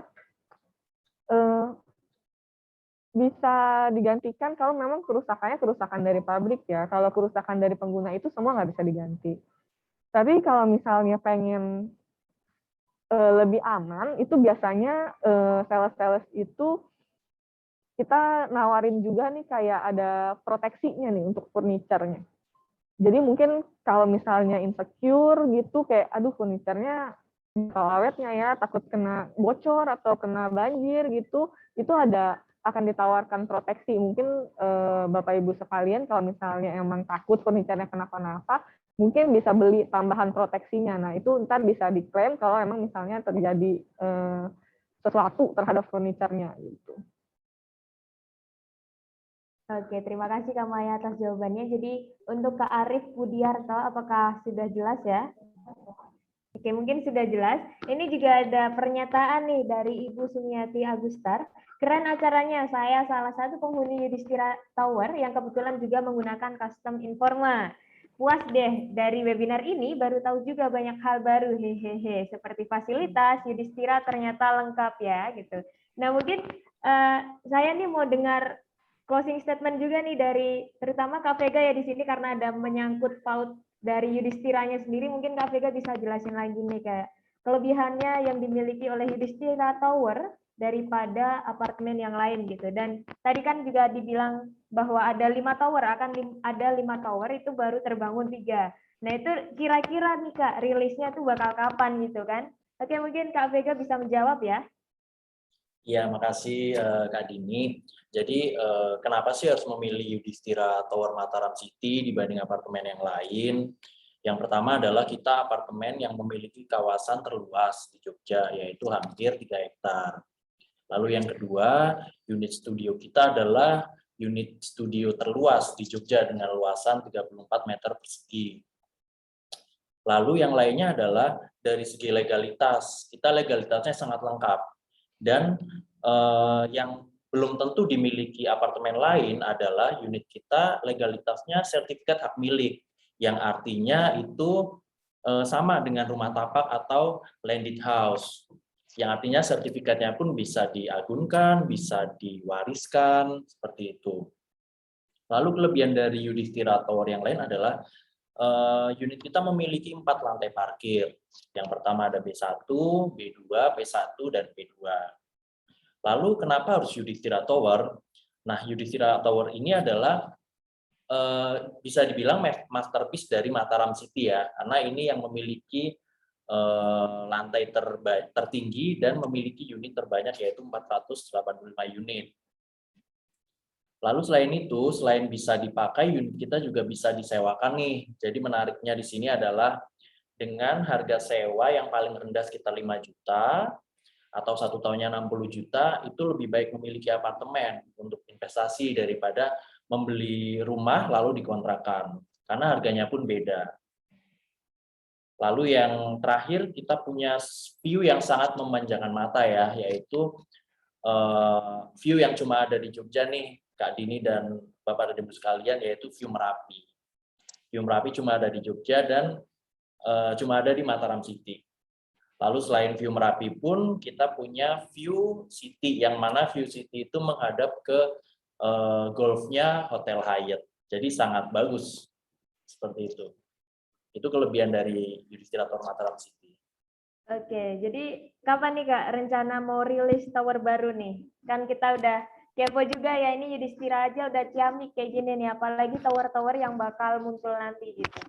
bisa digantikan kalau memang kerusakan dari pabrik ya. Kalau kerusakan dari pengguna itu semua nggak bisa diganti. Tapi kalau misalnya pengen lebih aman, itu biasanya sales-sales itu kita nawarin juga nih kayak ada proteksinya nih untuk furniture-nya. Jadi mungkin kalau misalnya insecure gitu, kayak aduh furniture-nya kalau awetnya ya, takut kena bocor atau kena banjir gitu, itu akan ditawarkan proteksi. Mungkin Bapak Ibu sekalian kalau misalnya emang takut furniture-nya kenapa-napa, mungkin bisa beli tambahan proteksinya. Nah itu ntar bisa diklaim kalau emang misalnya terjadi sesuatu terhadap furniture-nya gitu. Oke, terima kasih Kak Maya atas jawabannya. Jadi untuk Kak Arif Budiarto, apakah sudah jelas ya? Oke, mungkin sudah jelas. Ini juga ada pernyataan nih dari Ibu Sumiati Agustar. Keren acaranya, saya salah satu penghuni Yudhistira Tower yang kebetulan juga menggunakan custom Informa. Puas deh, dari webinar ini baru tahu juga banyak hal baru, hehehe. Seperti fasilitas, Yudhistira ternyata lengkap ya, gitu. Nah, mungkin saya nih mau dengar closing statement juga nih dari terutama Kak Vega ya di sini karena ada menyangkut paut dari Yudhistiranya sendiri. Mungkin Kak Vega bisa jelasin lagi nih kayak kelebihannya yang dimiliki oleh Yudhistira Tower daripada apartemen yang lain gitu. Dan tadi kan juga dibilang bahwa ada 5 tower, ada 5 tower itu baru terbangun 3. Nah itu kira-kira nih Kak, rilisnya tuh bakal kapan gitu kan? Oke, mungkin Kak Vega bisa menjawab ya. Ya, makasih Kak Dini. Jadi kenapa sih harus memilih Yudhistira Tower Mataram City dibanding apartemen yang lain? Yang pertama adalah kita apartemen yang memiliki kawasan terluas di Jogja, yaitu hampir 3 hektar. Lalu yang kedua, unit studio kita adalah unit studio terluas di Jogja dengan luasan 34 meter persegi. Lalu yang lainnya adalah dari segi legalitas, kita legalitasnya sangat lengkap. Dan yang belum tentu dimiliki apartemen lain adalah unit kita legalitasnya sertifikat hak milik, yang artinya itu sama dengan rumah tapak atau landed house, yang artinya sertifikatnya pun bisa diagunkan, bisa diwariskan, seperti itu. Lalu kelebihan dari Yudhistira Tower yang lain adalah unit kita memiliki 4 lantai parkir. Yang pertama ada B1, B2, P1, dan P2. Lalu kenapa harus Yudhistira Tower? Nah, Yudhistira Tower ini adalah bisa dibilang masterpiece dari Mataram City ya, karena ini yang memiliki lantai tertinggi dan memiliki unit terbanyak yaitu 485 unit. Lalu selain itu, selain bisa dipakai, unit kita juga bisa disewakan nih. Jadi menariknya di sini adalah dengan harga sewa yang paling rendah sekitar 5 juta atau 1 tahunnya 60 juta, itu lebih baik memiliki apartemen untuk investasi daripada membeli rumah lalu dikontrakkan, karena harganya pun beda. Lalu yang terakhir, kita punya view yang sangat memanjakan mata ya, yaitu view yang cuma ada di Jogja nih, Kak Dini dan Bapak dan Ibu sekalian, yaitu view Merapi. View Merapi cuma ada di Jogja dan cuma ada di Mataram City. Lalu selain view Merapi pun kita punya view City, yang mana view City itu menghadap ke golfnya Hotel Hyatt. Jadi sangat bagus, seperti itu. Itu kelebihan dari Yudhistira Tower Mataram City. Oke, jadi kapan nih Kak rencana mau rilis tower baru nih? Kan kita udah kepo juga ya, ini Yudhistira aja udah ciamik kayak gini nih, apalagi tower-tower yang bakal muncul nanti gitu.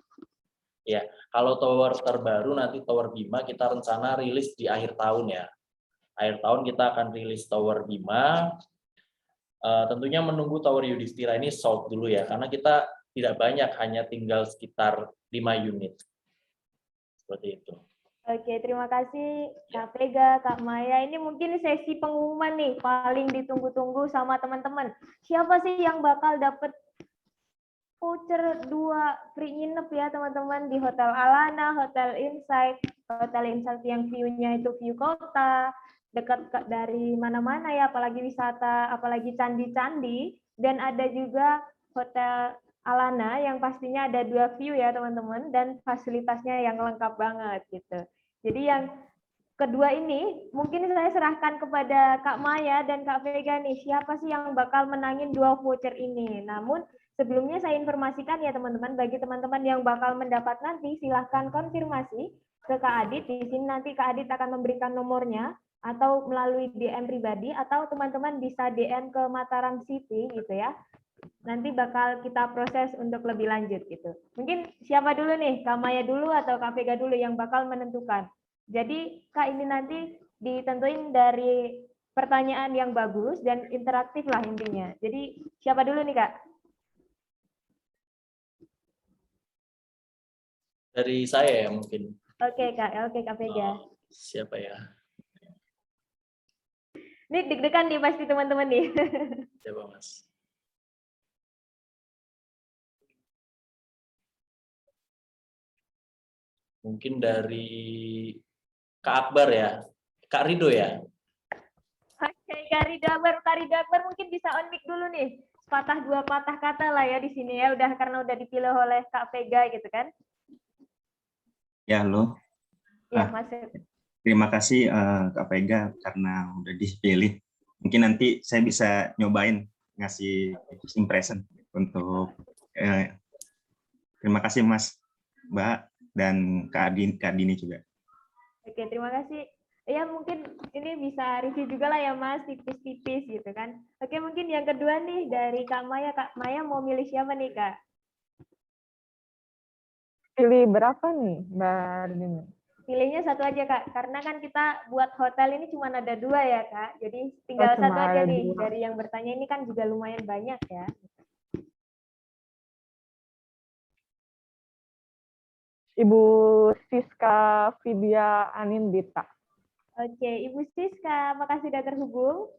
Ya, kalau tower terbaru nanti Tower Bima kita rencana rilis di akhir tahun ya. Akhir tahun kita akan rilis Tower Bima. Tentunya menunggu Tower Yudhistira ini sold dulu ya, karena kita tidak banyak, hanya tinggal sekitar 5 unit. Seperti itu. Oke, terima kasih Kak Vega, Kak Maya. Ini mungkin sesi pengumuman nih, paling ditunggu-tunggu sama teman-teman. Siapa sih yang bakal dapet voucher 2 free nginep ya teman-teman di Hotel Alana, Hotel Insight yang view-nya itu view kota, dekat dari mana-mana ya, apalagi wisata, apalagi candi-candi, dan ada juga Hotel Alana yang pastinya ada 2 view ya teman-teman, dan fasilitasnya yang lengkap banget gitu. Jadi yang kedua ini mungkin saya serahkan kepada Kak Maya dan Kak Vega nih, siapa sih yang bakal menangin 2 voucher ini. Namun sebelumnya saya informasikan ya teman-teman, bagi teman-teman yang bakal mendapat nanti silahkan konfirmasi ke Kak Adit. Di sini nanti Kak Adit akan memberikan nomornya, atau melalui DM pribadi, atau teman-teman bisa DM ke Mataram City gitu ya. Nanti bakal kita proses untuk lebih lanjut gitu. Mungkin siapa dulu nih, Kak Maya dulu atau Kak Vega dulu yang bakal menentukan. Jadi Kak, ini nanti ditentuin dari pertanyaan yang bagus dan interaktif lah intinya. Jadi siapa dulu nih Kak? Dari saya ya mungkin. Oke Kak Vega. Siapa ya? Ini deg-degan nih pasti teman-teman nih. Siapa Mas? Mungkin dari Kak Akbar ya, Kak Rido ya. Oke, Kak Ridho Akbar mungkin bisa on mic dulu nih. Patah dua patah kata lah ya di sini ya, karena udah dipilih oleh Kak Vega gitu kan. Ya, halo. Iya, masuk. Terima kasih Kak Vega karena udah dipilih. Mungkin nanti saya bisa nyobain ngasih impression untuk terima kasih Mas, Mbak, dan Kak Dini juga. Oke, terima kasih. Ya mungkin ini bisa review juga lah ya Mas, tipis-tipis gitu kan. Oke, mungkin yang kedua nih dari Kak Maya. Kak Maya mau milih siapa nih Kak? Pilih berapa nih, Mbak Dini? Pilihnya satu aja Kak, karena kan kita buat hotel ini cuma ada 2 ya Kak. Jadi tinggal cuma satu aja ada nih. 2. Dari yang bertanya ini kan juga lumayan banyak ya. Ibu Siska Vidya Anindita. Oke, Ibu Siska, makasih sudah terhubung.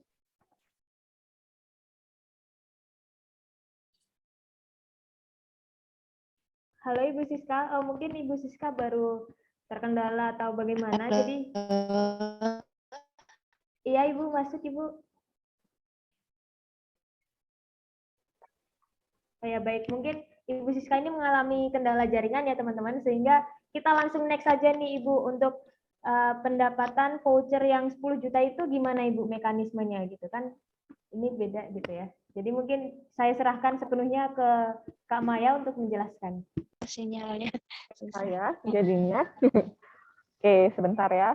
Halo Ibu Siska, mungkin Ibu Siska baru terkendala atau bagaimana, jadi iya Ibu, masuk Ibu. Ya baik, mungkin Ibu Siska ini mengalami kendala jaringan ya teman-teman, sehingga kita langsung next saja nih Ibu untuk pendapatan voucher yang 10 juta itu gimana Ibu mekanismenya gitu kan? Ini beda gitu ya. Jadi mungkin saya serahkan sepenuhnya ke Kak Maya untuk menjelaskan. Sinyalnya. Saya jadinya. Oke, sebentar ya.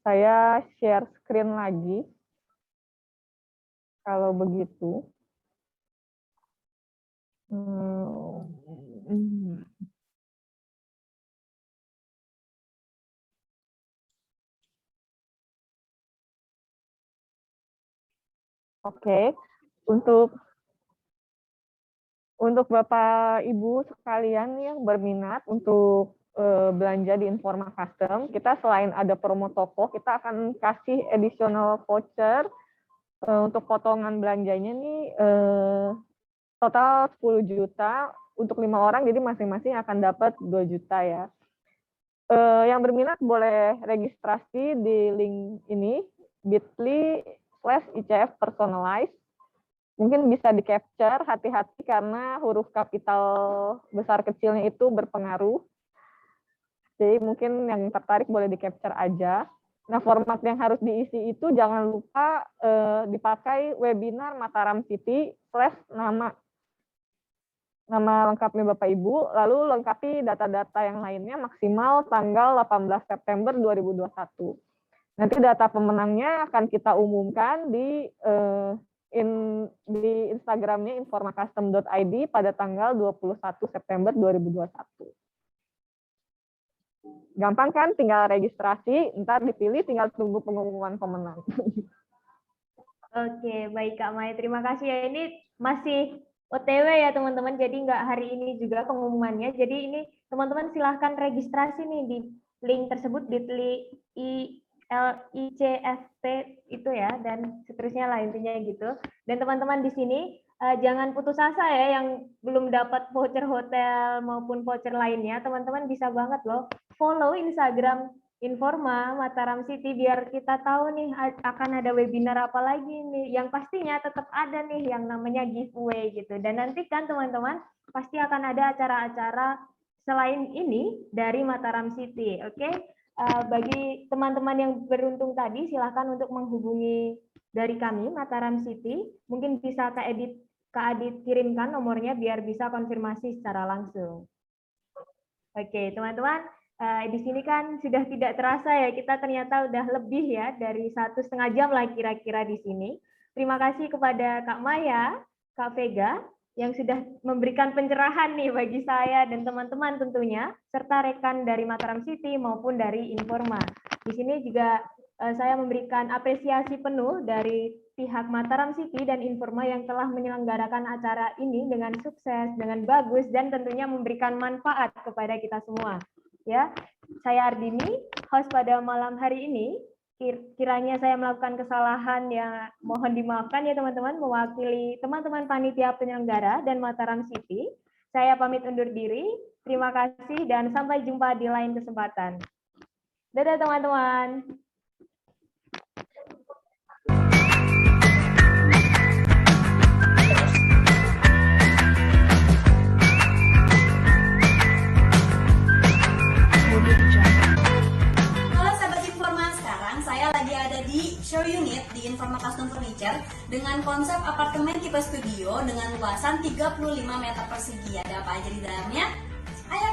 Saya share screen lagi. Kalau begitu. Oke, untuk Bapak Ibu sekalian yang berminat untuk belanja di Informa Custom, kita selain ada promo toko, kita akan kasih additional voucher untuk potongan belanjanya nih total 10 juta untuk 5 orang, jadi masing-masing akan dapat 2 juta ya. Yang berminat boleh registrasi di link ini, bit.ly/ICF personalize. Mungkin bisa di-capture, hati-hati karena huruf kapital besar kecilnya itu berpengaruh. Jadi mungkin yang tertarik boleh di-capture aja. Nah, format yang harus diisi itu jangan lupa dipakai webinar Mataram City / nama lengkapnya Bapak Ibu, lalu lengkapi data-data yang lainnya maksimal tanggal 18 September 2021. Nanti data pemenangnya akan kita umumkan di Instagramnya informacustom.id pada tanggal 21 September 2021. Gampang kan, tinggal registrasi, ntar dipilih, tinggal tunggu pengumuman pemenang. Oke, baik Kak Maya, terima kasih ya. Ini masih OTW ya teman-teman, jadi nggak hari ini juga pengumumannya. Jadi ini teman-teman silahkan registrasi nih di link tersebut, bit.ly ICFP itu ya, dan seterusnya lah intinya gitu. Dan teman-teman di sini jangan putus asa ya, yang belum dapat voucher hotel maupun voucher lainnya, teman-teman bisa banget loh follow Instagram Informa Mataram City biar kita tahu nih akan ada webinar apa lagi nih. Yang pastinya tetap ada nih yang namanya giveaway gitu. Dan nanti kan teman-teman pasti akan ada acara-acara selain ini dari Mataram City. Oke? Bagi teman-teman yang beruntung tadi silahkan untuk menghubungi dari kami Mataram City. Mungkin bisa Kak Adit kirimkan nomornya biar bisa konfirmasi secara langsung. Oke, teman-teman. Di sini kan sudah tidak terasa ya, kita ternyata udah lebih ya dari 1,5 jam lah kira-kira di sini. Terima kasih kepada Kak Maya, Kak Vega, yang sudah memberikan pencerahan nih bagi saya dan teman-teman tentunya, serta rekan dari Mataram City maupun dari Informa. Di sini juga saya memberikan apresiasi penuh dari pihak Mataram City dan Informa yang telah menyelenggarakan acara ini dengan sukses, dengan bagus, dan tentunya memberikan manfaat kepada kita semua. Ya, saya Ardini, host pada malam hari ini. Kiranya saya melakukan kesalahan yang mohon dimaafkan ya teman-teman, mewakili teman-teman panitia penyelenggara dan Mataram City. Saya pamit undur diri. Terima kasih dan sampai jumpa di lain kesempatan. Dadah teman-teman. Halo sahabat Informa, sekarang saya lagi ada di show unit di Informa Custom Furniture dengan konsep apartemen tipe studio dengan luasan 35 meter persegi. Ada apa aja di dalamnya? Ayo!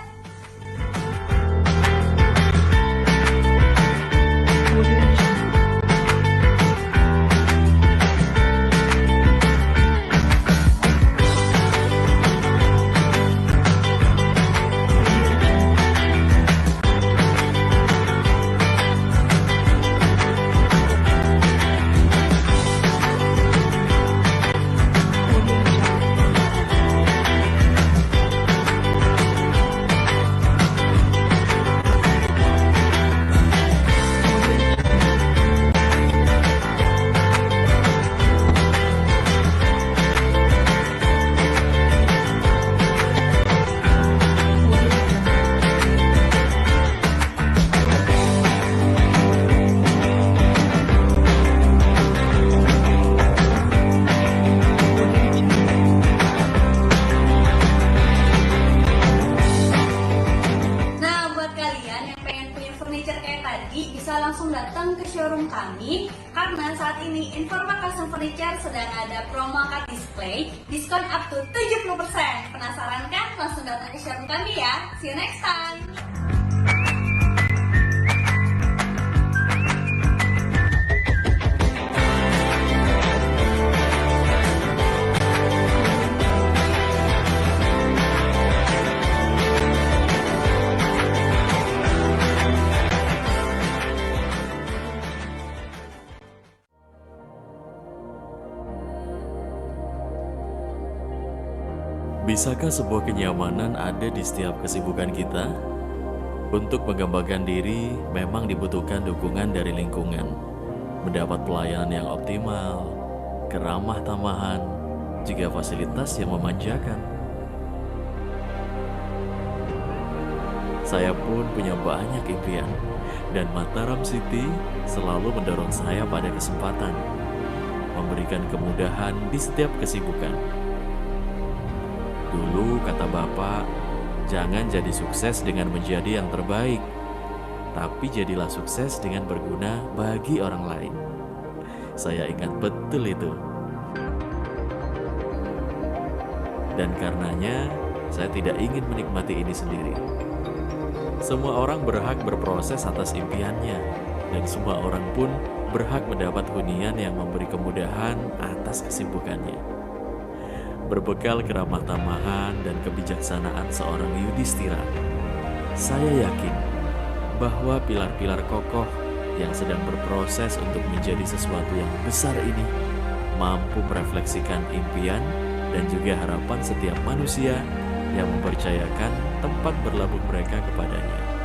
Bisa langsung datang ke showroom kami karena saat ini Informa Custom Furniture sedang ada promo card display diskon up to 70%. Penasaran kan? Langsung datang ke showroom kami ya. See you next time. Bisakah sebuah kenyamanan ada di setiap kesibukan kita? Untuk mengembangkan diri, memang dibutuhkan dukungan dari lingkungan. Mendapat pelayanan yang optimal, keramah tamahan, juga fasilitas yang memanjakan. Saya pun punya banyak impian, dan Mataram City selalu mendorong saya pada kesempatan, memberikan kemudahan di setiap kesibukan. Dulu kata Bapak, jangan jadi sukses dengan menjadi yang terbaik, tapi jadilah sukses dengan berguna bagi orang lain. Saya ingat betul itu. Dan karenanya, saya tidak ingin menikmati ini sendiri. Semua orang berhak berproses atas impiannya, dan semua orang pun berhak mendapat hunian yang memberi kemudahan atas kesibukannya. Berbekal keramah tamahan dan kebijaksanaan seorang Yudhistira, saya yakin bahwa pilar-pilar kokoh yang sedang berproses untuk menjadi sesuatu yang besar ini mampu merefleksikan impian dan juga harapan setiap manusia yang mempercayakan tempat berlabuh mereka kepadanya.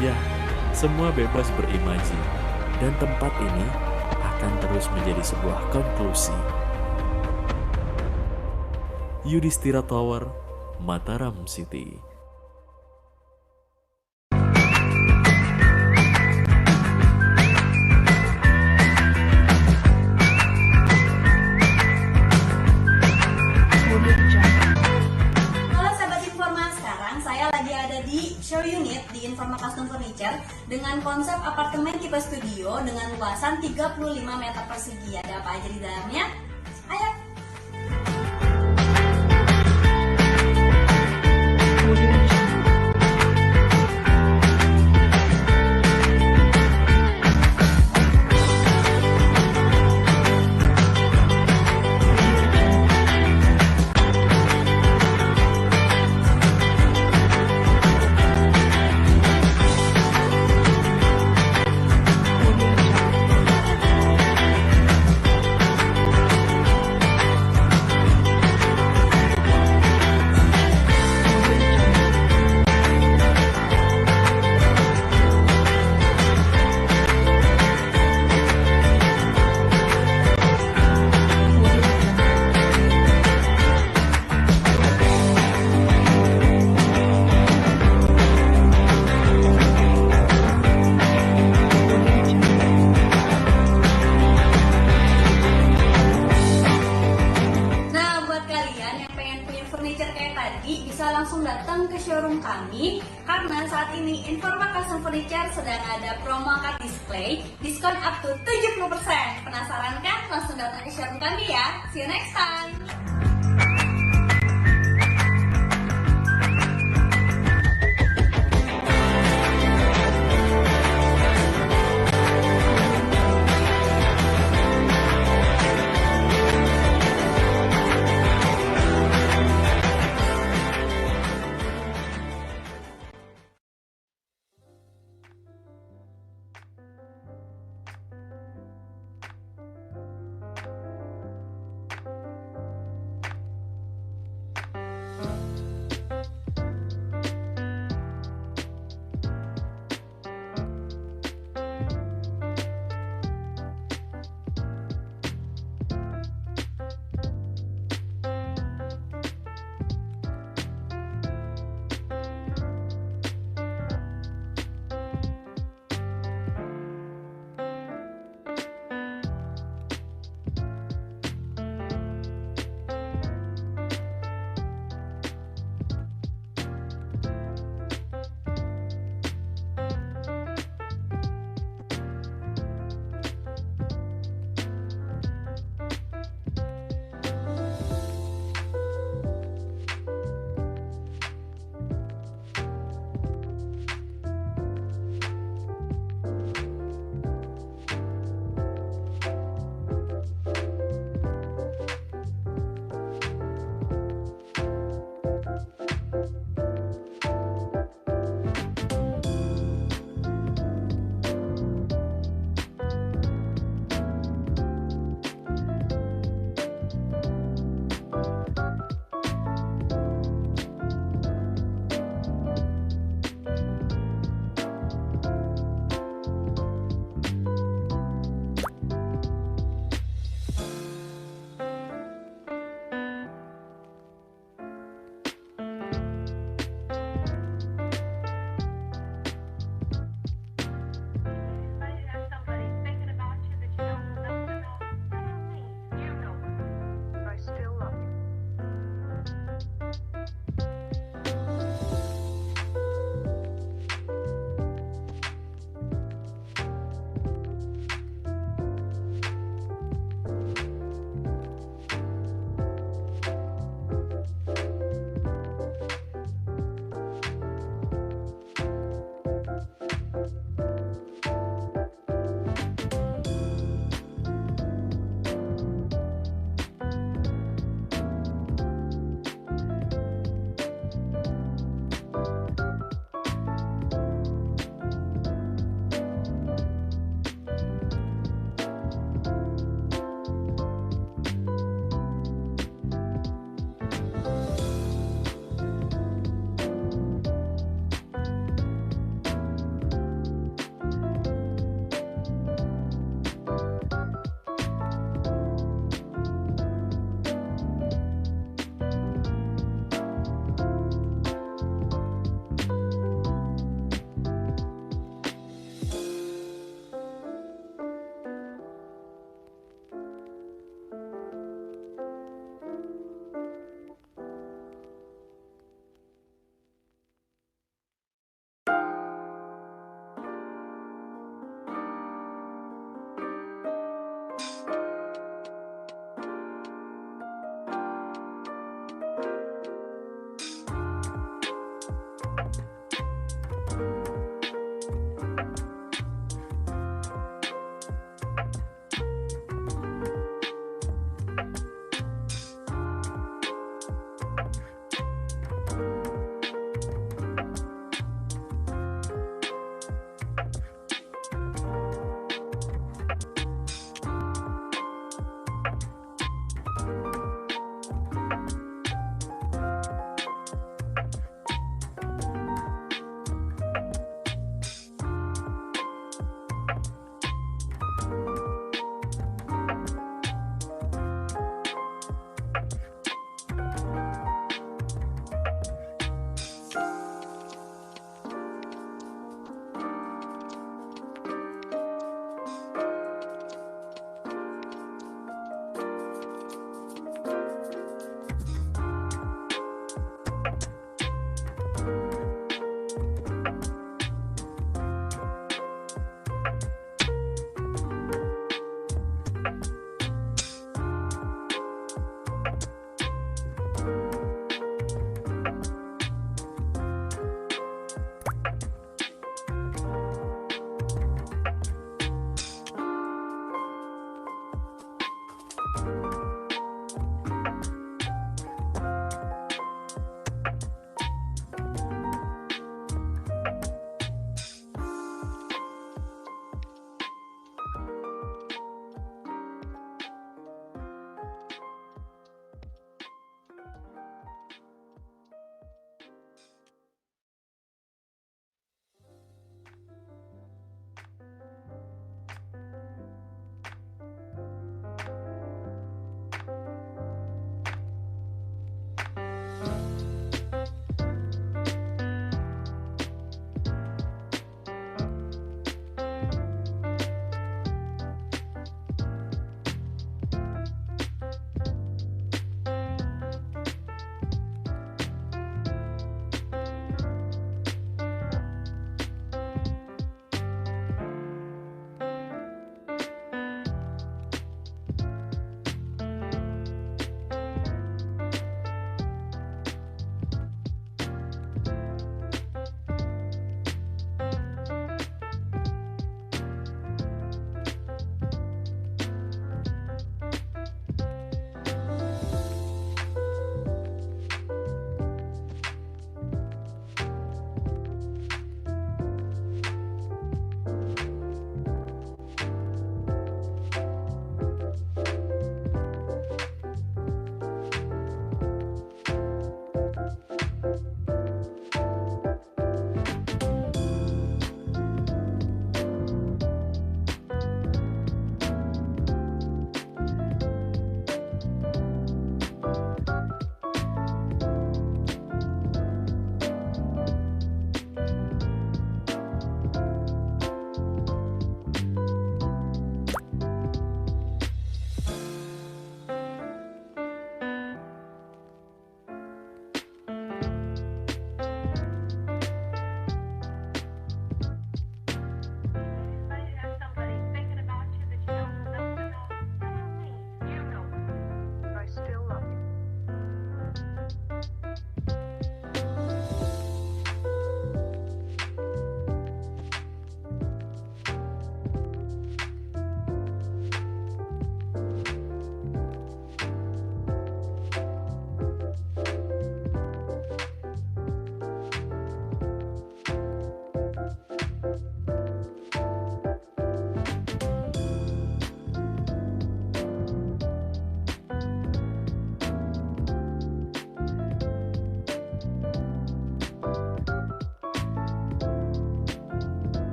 Ya, semua bebas berimaji, dan tempat ini akan terus menjadi sebuah konklusi. Yudhistira Tower, Mataram City. Show unit di Informa Custom Furniture dengan konsep apartemen tipe studio dengan luasan 35 meter persegi. Ada apa aja di dalamnya? Ayo! ini Informa Custom Furniture sedang ada promo akad display, diskon up to 70%. Penasaran kan? Langsung datang ke showroom kami ya. See you next time.